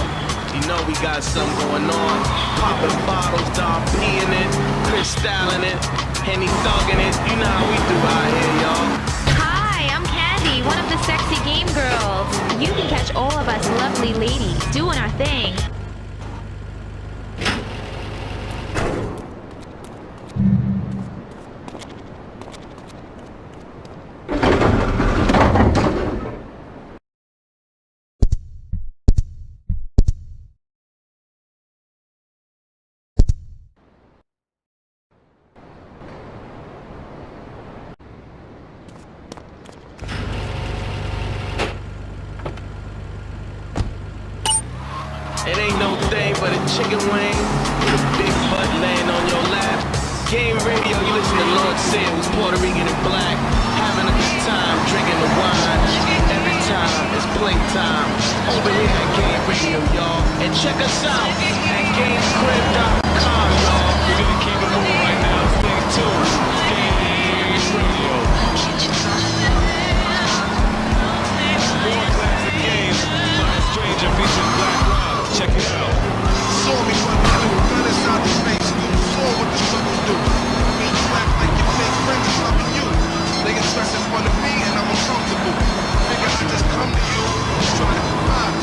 You know we got something going on. Popping bottles, Dom P in it, crystalling it, Henny thugging it. You know how we do out here, y'all. Hi, I'm Candy, one of the sexy game girls. You can catch all of us lovely ladies doing our thing. It ain't no thing but a chicken wing with a big butt laying on your lap. Game Radio, you listen to Lord Sid, who's Puerto Rican and black, having a good time, drinking the wine. Every time it's playtime over here at Game Radio, y'all. And check us out at GamesCrib.com, y'all. We're gonna keep it moving right now. Stay tuned. Game Radio. More classic games by a stranger featuring Black Rob. Check it out. Saw me run through, gun inside the face, and you saw what the suckers do. Make you act like your fake friends is loving you. They get stressed in front of me, and I'm uncomfortable. Figure I just come to you, just trying to survive.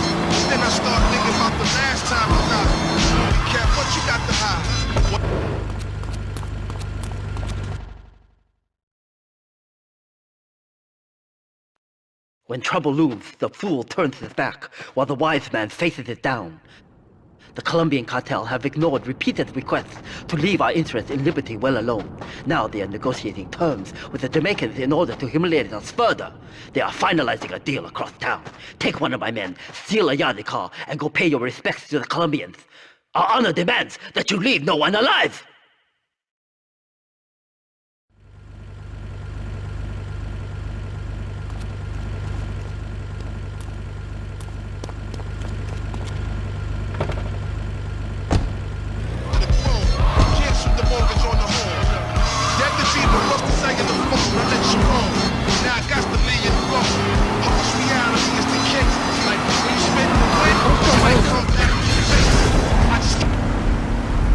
Then I start thinking about the last time I died. Be careful what you got to hide. When trouble looms, the fool turns his back, while the wise man faces it down. The Colombian cartel have ignored repeated requests to leave our interests in liberty well alone. Now they are negotiating terms with the Jamaicans in order to humiliate us further. They are finalizing a deal across town. Take one of my men, steal a Yardi car, and go pay your respects to the Colombians. Our honor demands that you leave no one alive!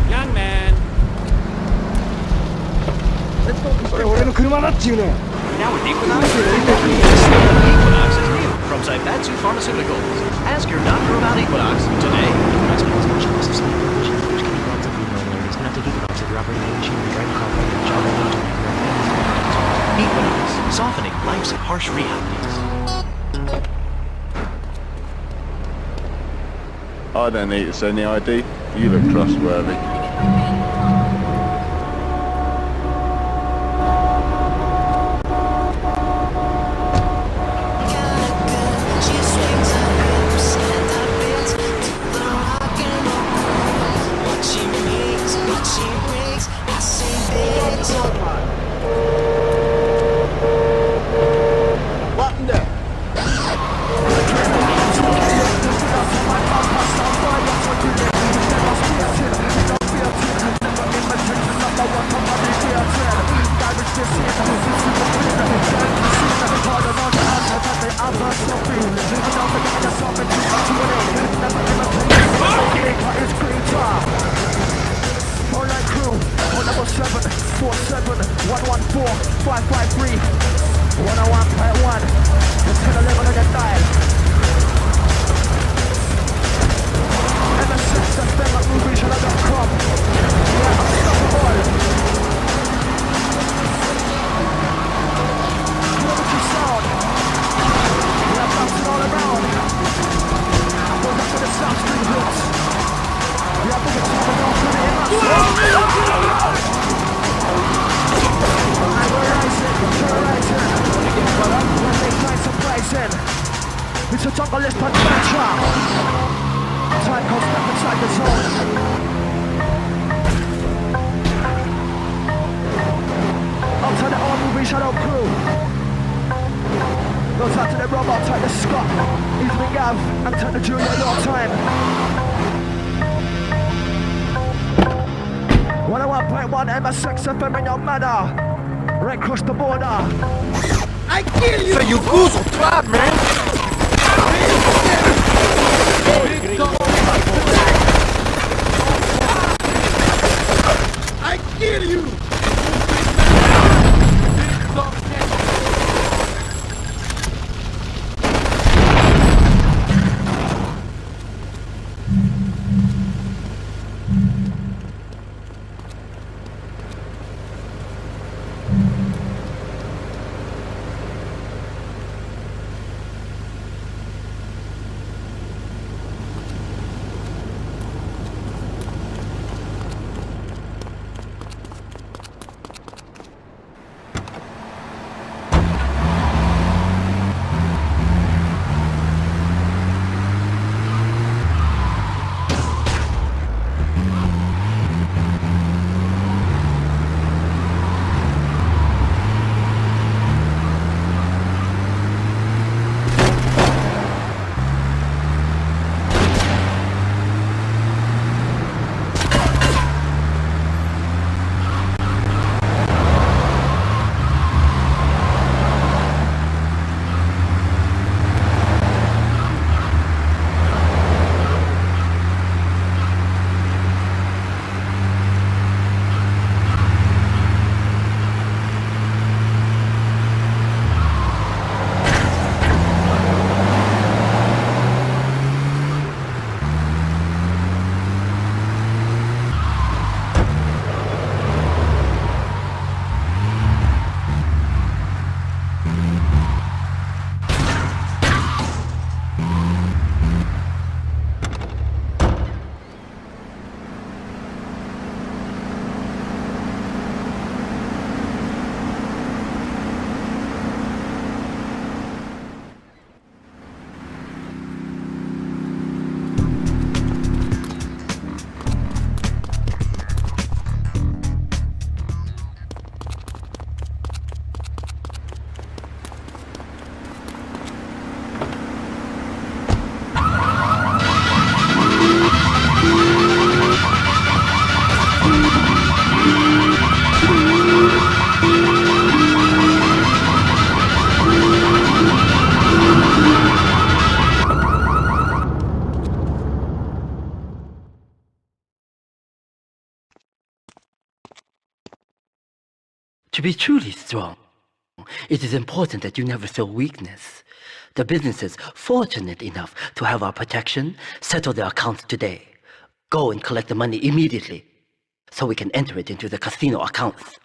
Young man. Now with Equinox, Equinox is new from Zaibatsu Pharmaceuticals. Ask your doctor about Equinox today. Equinox, softening life's harsh realities. I don't need to send the ID. You look trustworthy. jungle list adventure. Time comes step inside the zone. Up to the old movie Shadow Crew. Goes out to the robot type the Scott. Easily Gav and turn the Junior your time. 101.1 MS6 FM in your manner. Right across the border. I kill you! So you goose trap, man! I kill you! To be truly strong, it is important that you never show weakness. The businesses fortunate enough to have our protection settle their accounts today. Go and collect the money immediately, so we can enter it into the casino accounts.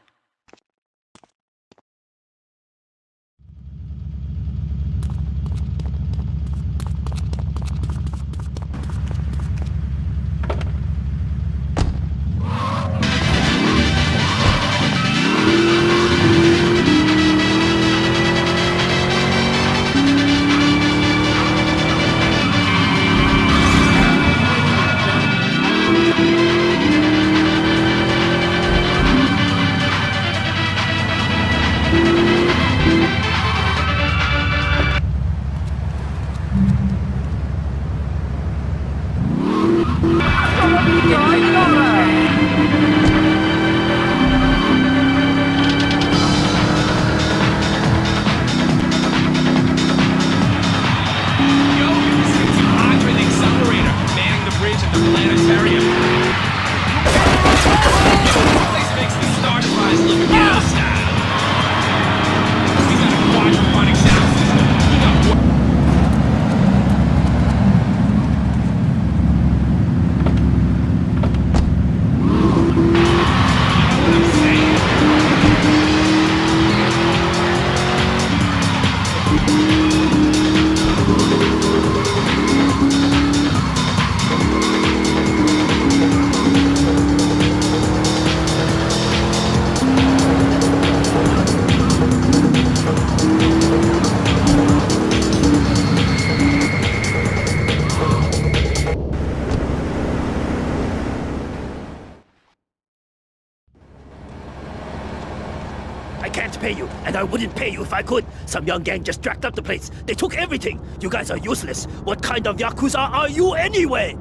can't pay you, and I wouldn't pay you if I could. Some young gang just jacked up the place. They took everything. You guys are useless. What kind of Yakuza are you anyway?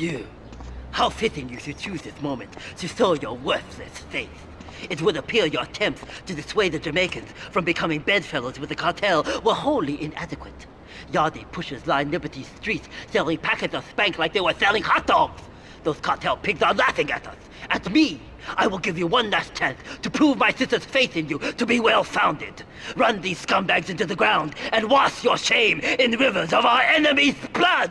You. How fitting you should choose this moment to sow your worthless faith. It would appear your attempts to dissuade the Jamaicans from becoming bedfellows with the cartel were wholly inadequate. Yardie pushers line Liberty streets selling packets of spank like they were selling hot dogs. Those cartel pigs are laughing at us, at me. I will give you one last chance to prove my sister's faith in you to be well-founded. Run these scumbags into the ground and wash your shame in rivers of our enemies' blood!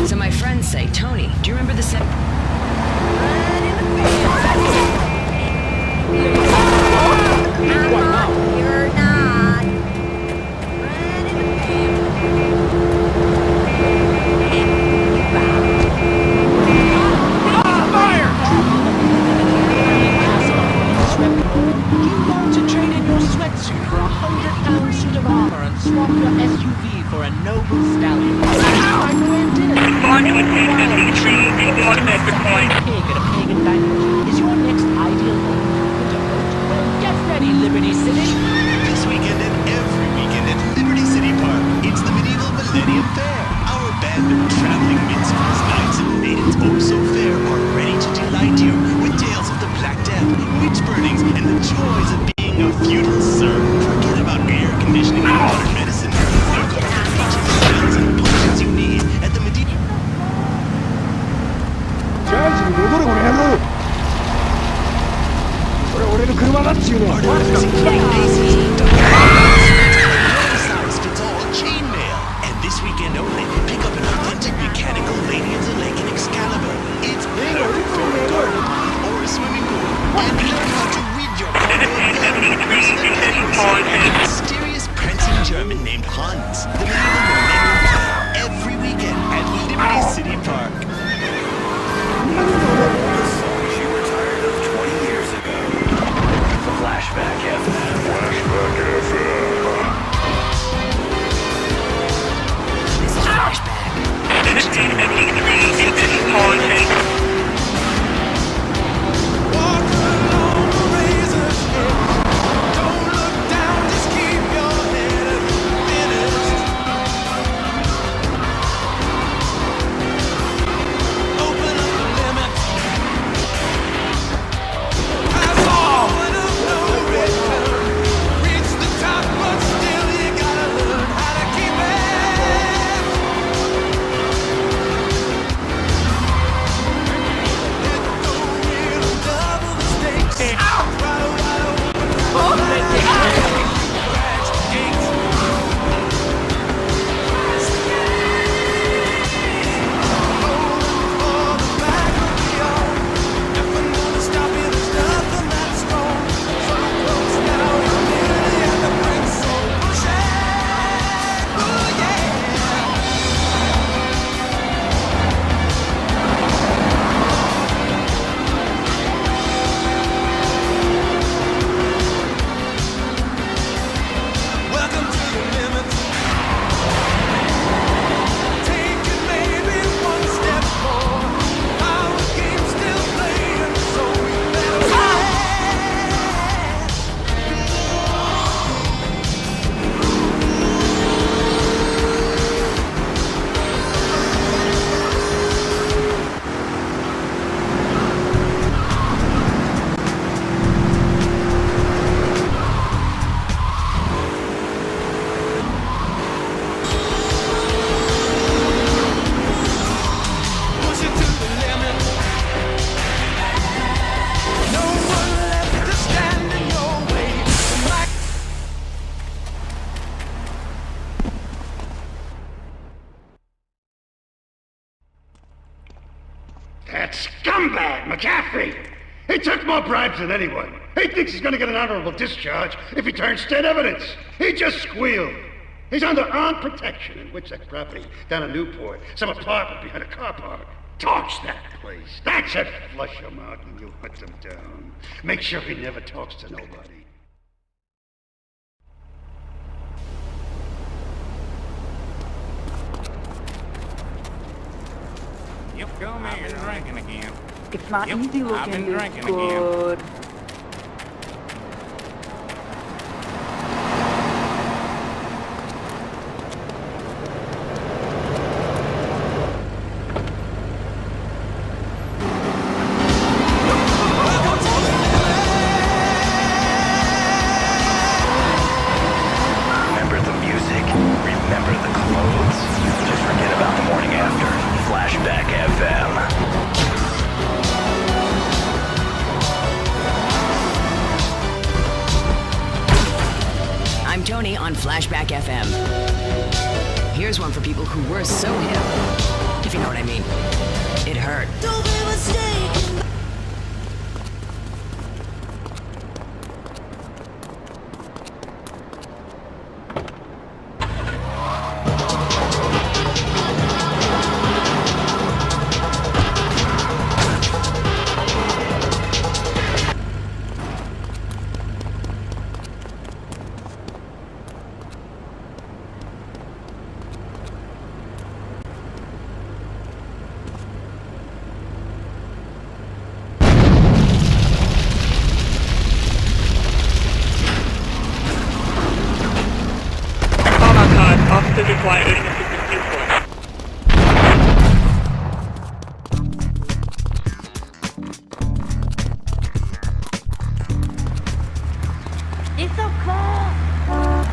So my friends say, Tony, do you remember the set? You're not. You want to trade in your sweatsuit for a 100-pound suit of armor and swap your SUV for a noble stallion. Microwave dinner. Pig at a pagan banquet. Is your next ideal home to vote? Well, get ready, Liberty City. This weekend and every weekend at Liberty City Park, it's the Medieval Millennium Fair. Our band of traveling minstrels, knights and maidens, oh so fair, are ready to delight you with tales of the Black Death, witch burnings, and the joys of being a feudal serf. Forget about air conditioning and modern medicine. They're going to teach you the spells and potions you need at the Medieval... Chainmail. And this weekend only, pick up an authentic mechanical Lady of the Lake in Excalibur. It's perfect for a garden or a swimming pool. And learn how to read your combo using a penny whistle and a mysterious prancing German named Hans. The Medieval Millennium Fair, every weekend at Liberty City Park. The songs you were tired of 20 years ago. Flashback FM. Flashback FM. This is Flashback. That scumbag, McCaffrey! He took more bribes than anyone. He thinks he's gonna get an honorable discharge if he turns state evidence. He just squealed. He's under armed protection in Witsec property down in Newport. Some apartment behind a car park. Torch that place. That's it. Flush him out when you hunt him down. Make sure he never talks to nobody. Yep, come here. I've been drinking again. It's not easy I've looking been this drinking good. again. Remember the music? Remember the clothes? Just forget about the morning after. Flashback FM. I'm Tony on Flashback FM. Here's one for people who were so hip, if you know what I mean. It hurt. Don't be mistaken. Officer required. It's so cold.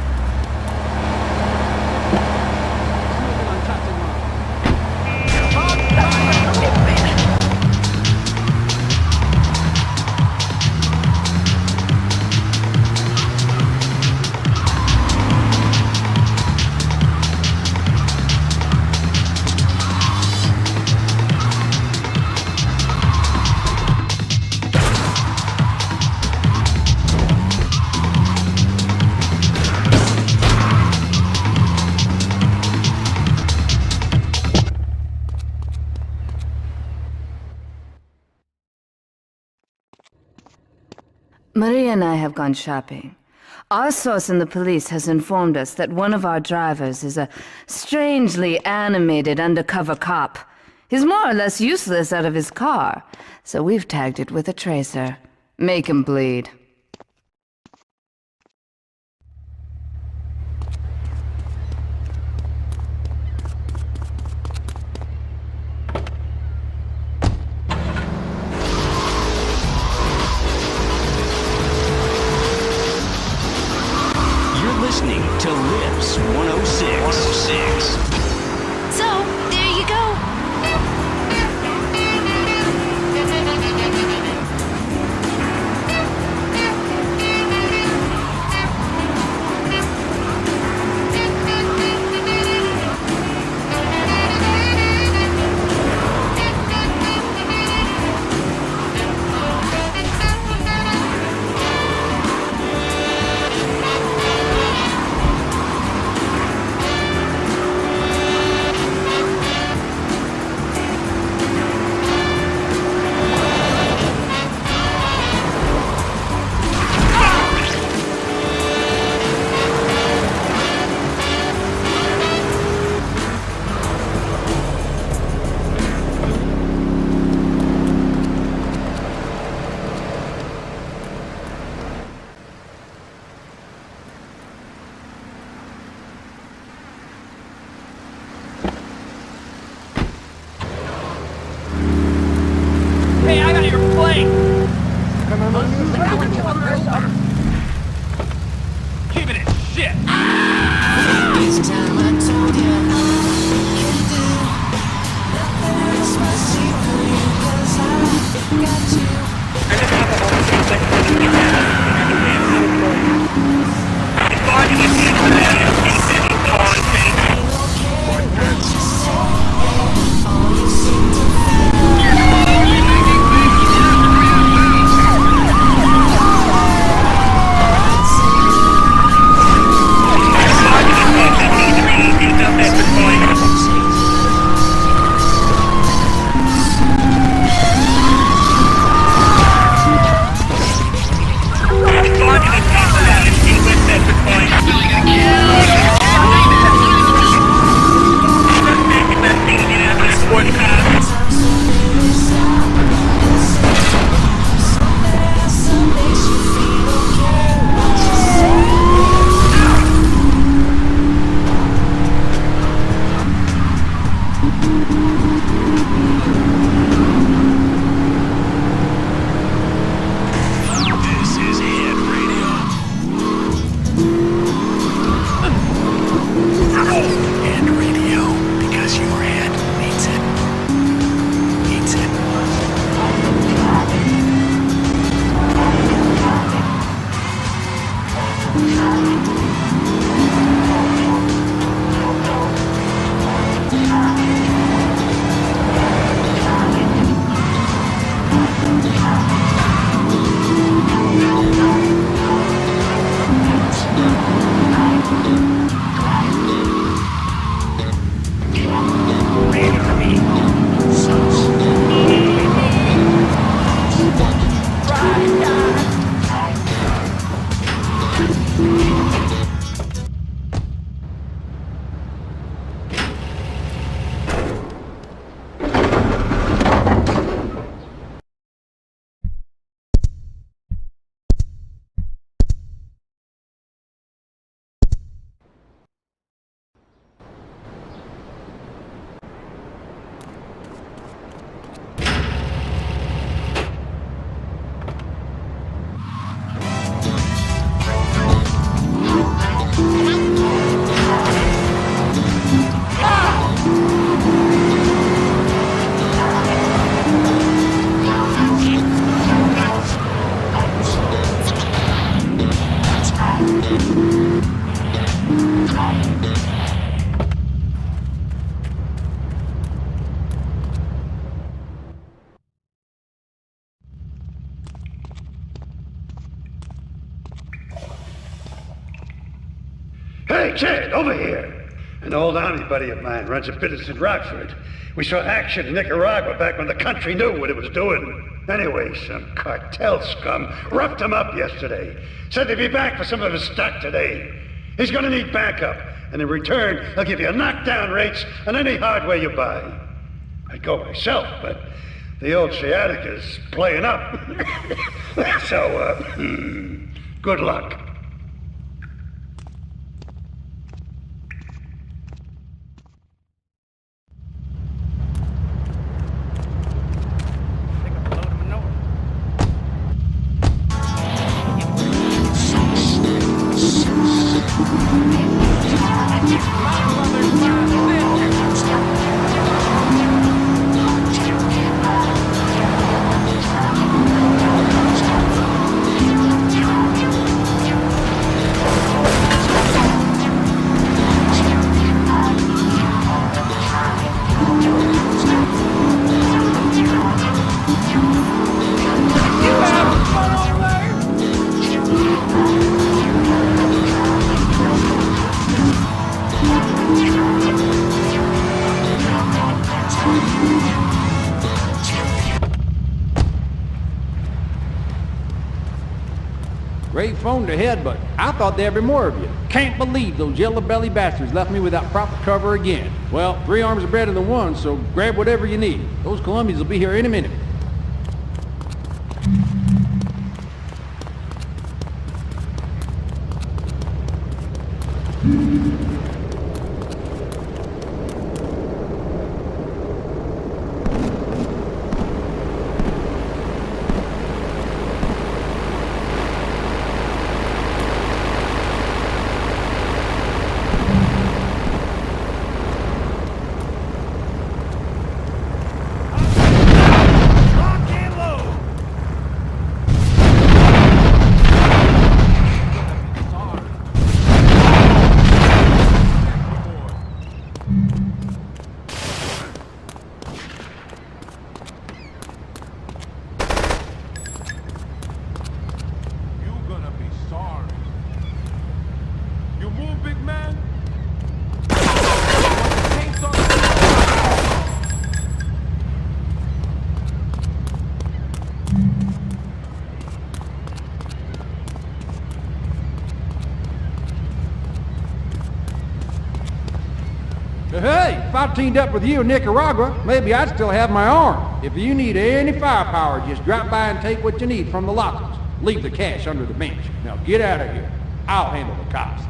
Maria and I have gone shopping. Our source in the police has informed us that one of our drivers is a strangely animated undercover cop. He's more or less useless out of his car, so we've tagged it with a tracer. Make him bleed. Listening to Lips 106. So, there you go. That's it, over here. An old army buddy of mine runs a business in Rockford. We saw action in Nicaragua back when the country knew what it was doing. Anyway, some cartel scum roughed him up yesterday. Said they'd be back for some of his stock today. He's gonna need backup, and in return, he'll give you knockdown rates on any hardware you buy. I'd go myself, but the old sciatica's playing up. So, good luck. Great phone to head, but I thought there'd be more of you. Can't believe those yellow-belly bastards left me without proper cover again. Well, 3 arms are better than 1, so grab whatever you need. Those Colombians will be here any minute. Hey, if I teamed up with you in Nicaragua, maybe I'd still have my arm. If you need any firepower, just drop by and take what you need from the lockers. Leave the cash under the bench. Now get out of here. I'll handle the cops.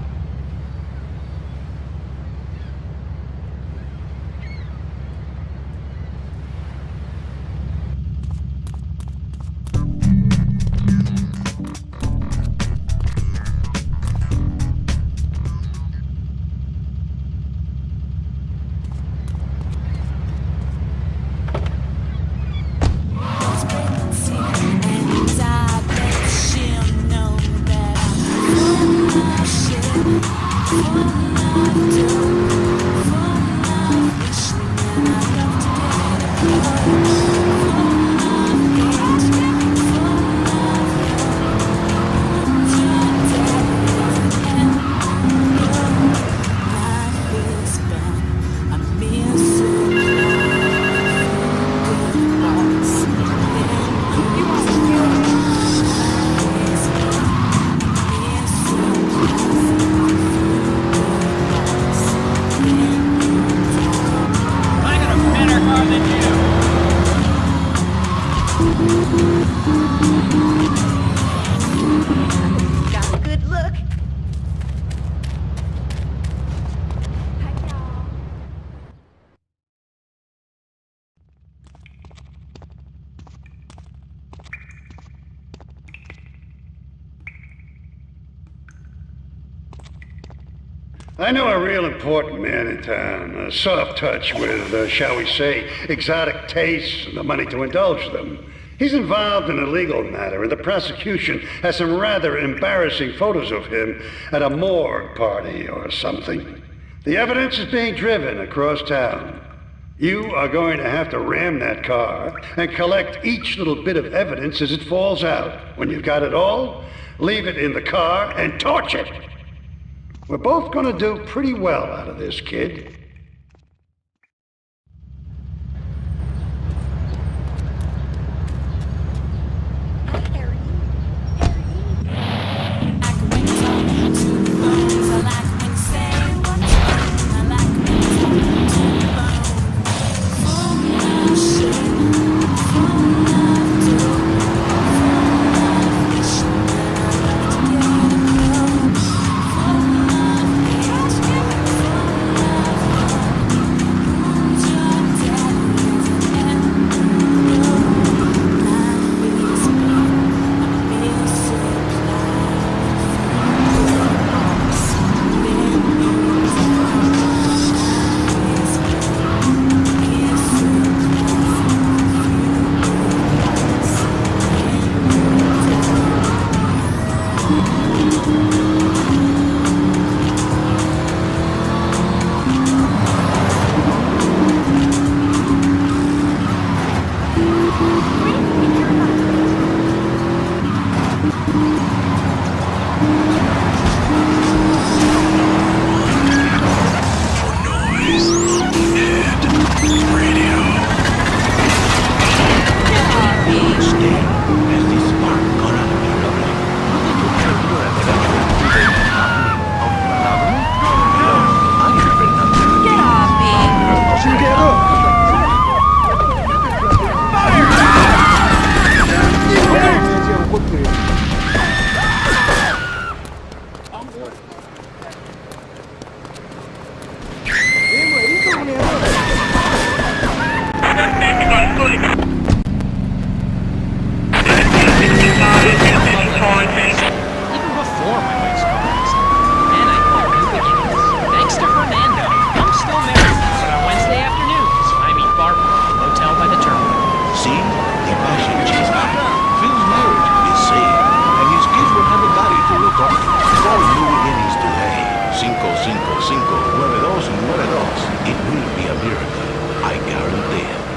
I know a real important man in town, a soft touch with, shall we say, exotic tastes and the money to indulge them. He's involved in a legal matter, and the prosecution has some rather embarrassing photos of him at a morgue party or something. The evidence is being driven across town. You are going to have to ram that car and collect each little bit of evidence as it falls out. When you've got it all, leave it in the car and torch it. We're both gonna do pretty well out of this, kid.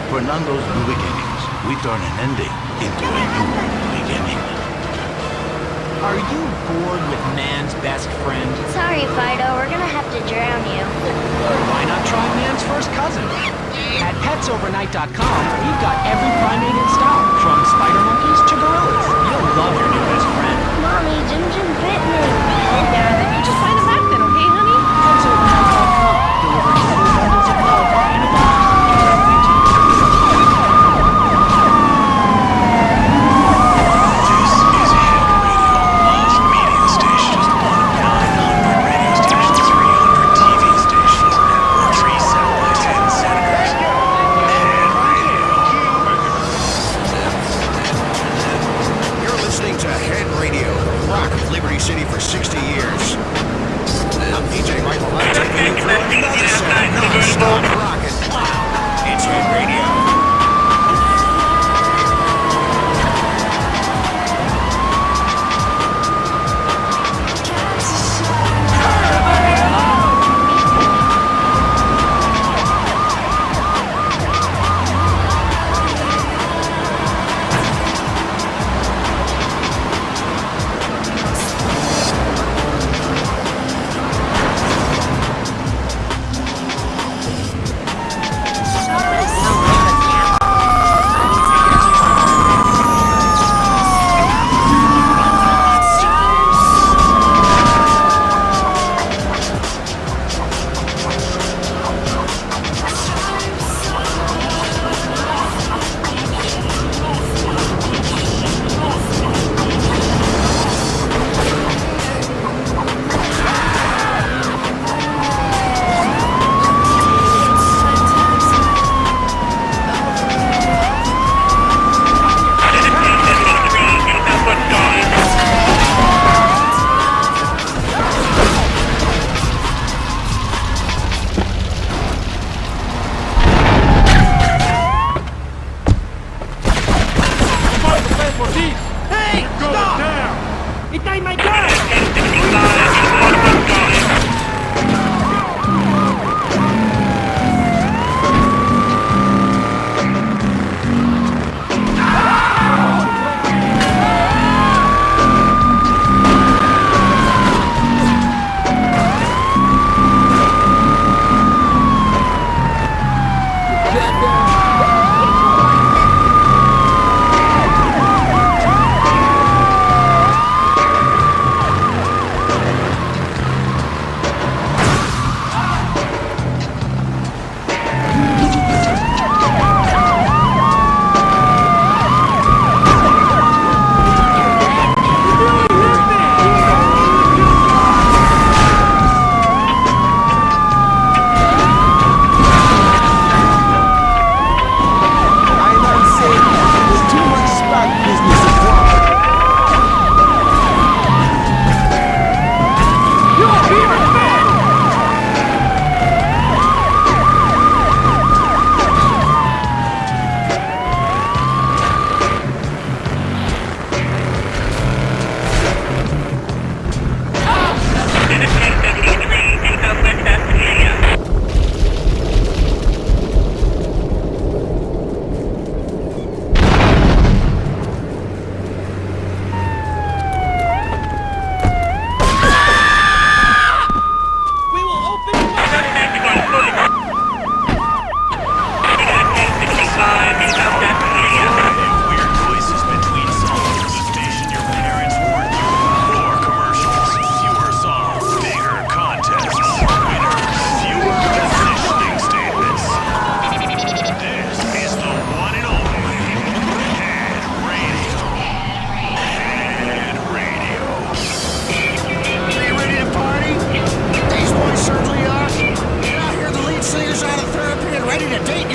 Fernando's new beginnings, we turn an ending into a new beginning. Are you bored with man's best friend? Sorry, Fido, we're gonna have to drown you. Why not try man's first cousin? At petsovernight.com, we've got every primate in stock, from spider monkeys to gorillas. You'll love your new best friend. Mommy, Jim bit me. Oh, yeah, then you just sign him back then, okay, honey? Petsovernight.com, delivering total bundles of love and a box. To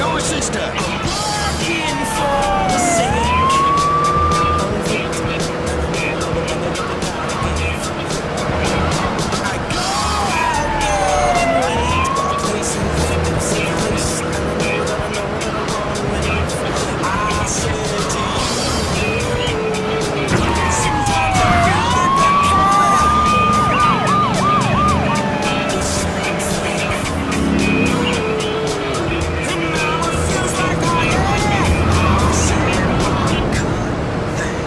your sister. Working for the sake of it. I go out getting late, but a place in the same place. And I know that I'm wrong with. I said to you, sometimes I feel like that the same thing. And now it feels like I am saying one good thing.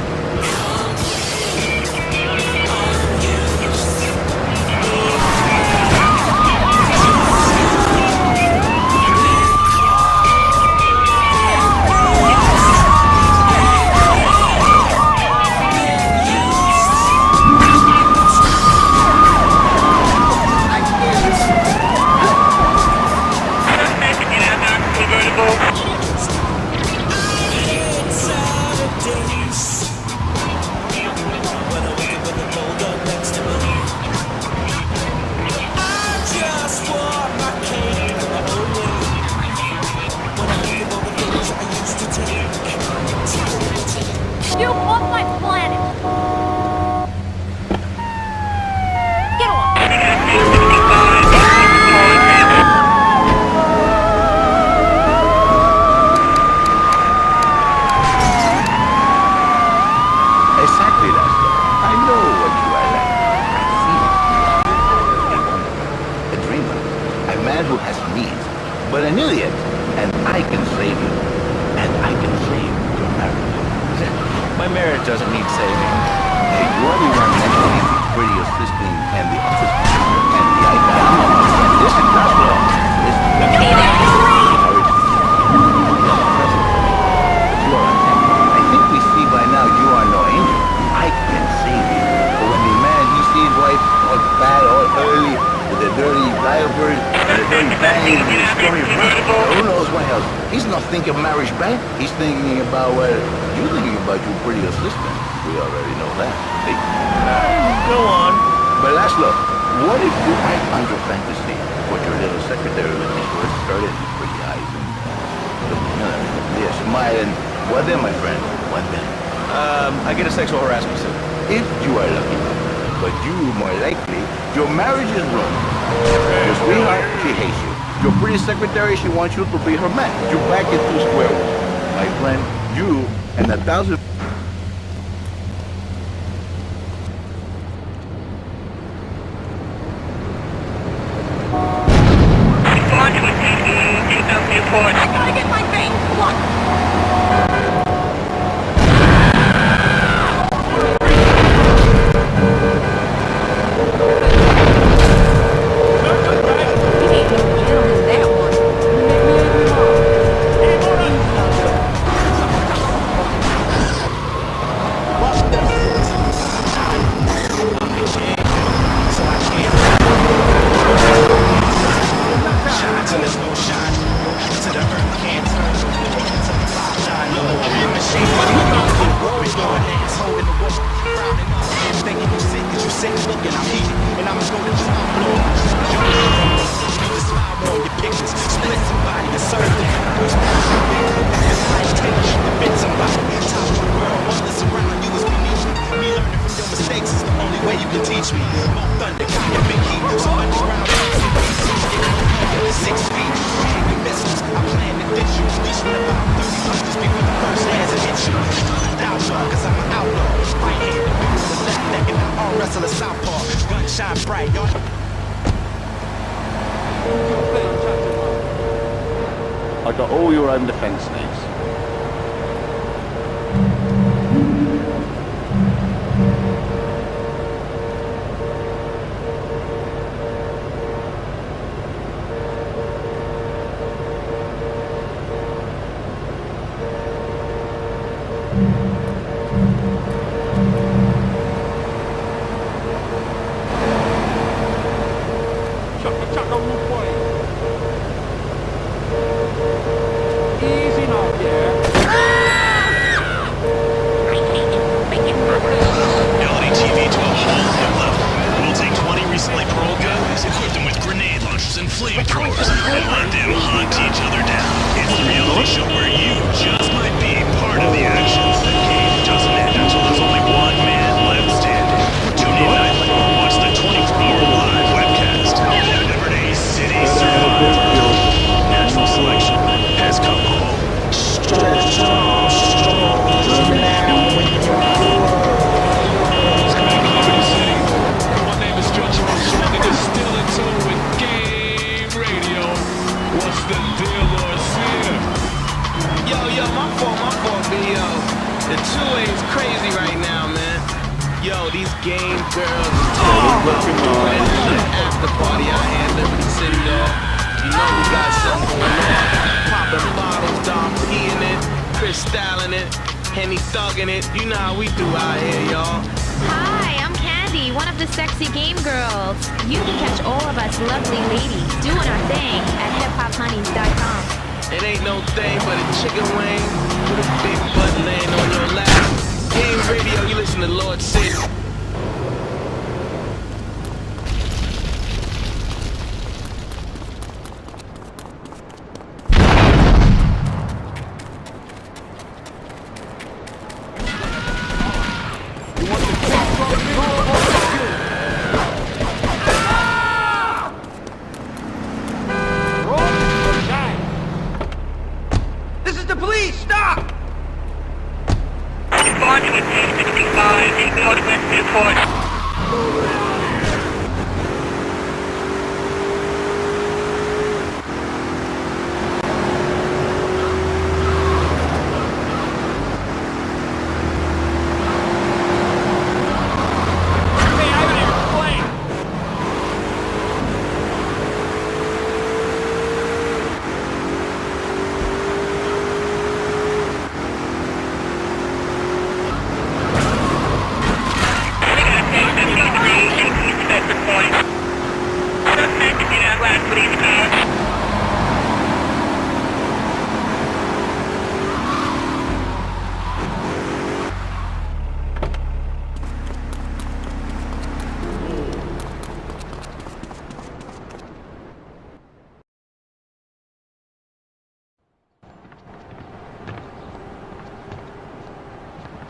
You off my planet! Get off! Exactly, Laszlo. I know what you are like. I see it. A dreamer. A man who has needs. But an idiot. And I can save you. And I can save your marriage. My marriage doesn't need saving. Hey, you are the one mentioning the pretty assistant and the office manager and the iPad. And this is Laszlo. This is the I think we see by now you are no angel. I can save you. But when the man he sees wife all fat, all early, with a dirty diaper and a dirty bang and a story who knows what else? He's not thinking marriage bank. He's thinking about what you're thinking about your pretty assistant. We already know that. See? Go on. But Laszlo, what if you act on your fantasy? What your little secretary with his words started with pretty eyes and yeah, smile and what then, my friend? What then? I get a sexual harassment suit. If you are lucky. But you, more likely, your marriage is ruined. Your sweetheart, she hates you. Your pretty secretary, she wants you to be her man. You're back into square one. My friend, you and 1,000... I gotta get my thing! What? Like all your own defense needs. Easy now, The two-way's crazy right now, man. Yo, these game girls after party out here in Liberty City, dog. You know we got something going on. Popping bottles, Dom P in it, Chris styling it, Henny thugging it. You know how we do out here, y'all. Hi, I'm Candy, one of the sexy game girls. You can catch all of us lovely ladies doing our thing at hiphophoneys.com. It ain't no thing but a chicken wing with a big butt laying on your lap. Game radio, you listen to Lord Sid. This is the police! Stop! Respond to a 1065 Northwest Newport.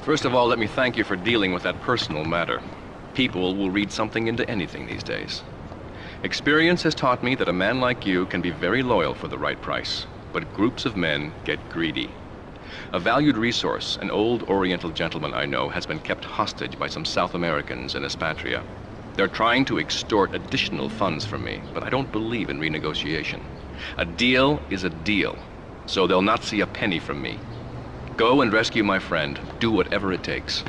First of all, let me thank you for dealing with that personal matter. People will read something into anything these days. Experience has taught me that a man like you can be very loyal for the right price, but groups of men get greedy. A valued resource, an old Oriental gentleman I know, has been kept hostage by some South Americans in Espatria. They're trying to extort additional funds from me, but I don't believe in renegotiation. A deal is a deal, so they'll not see a penny from me. Go and rescue my friend. Do whatever it takes.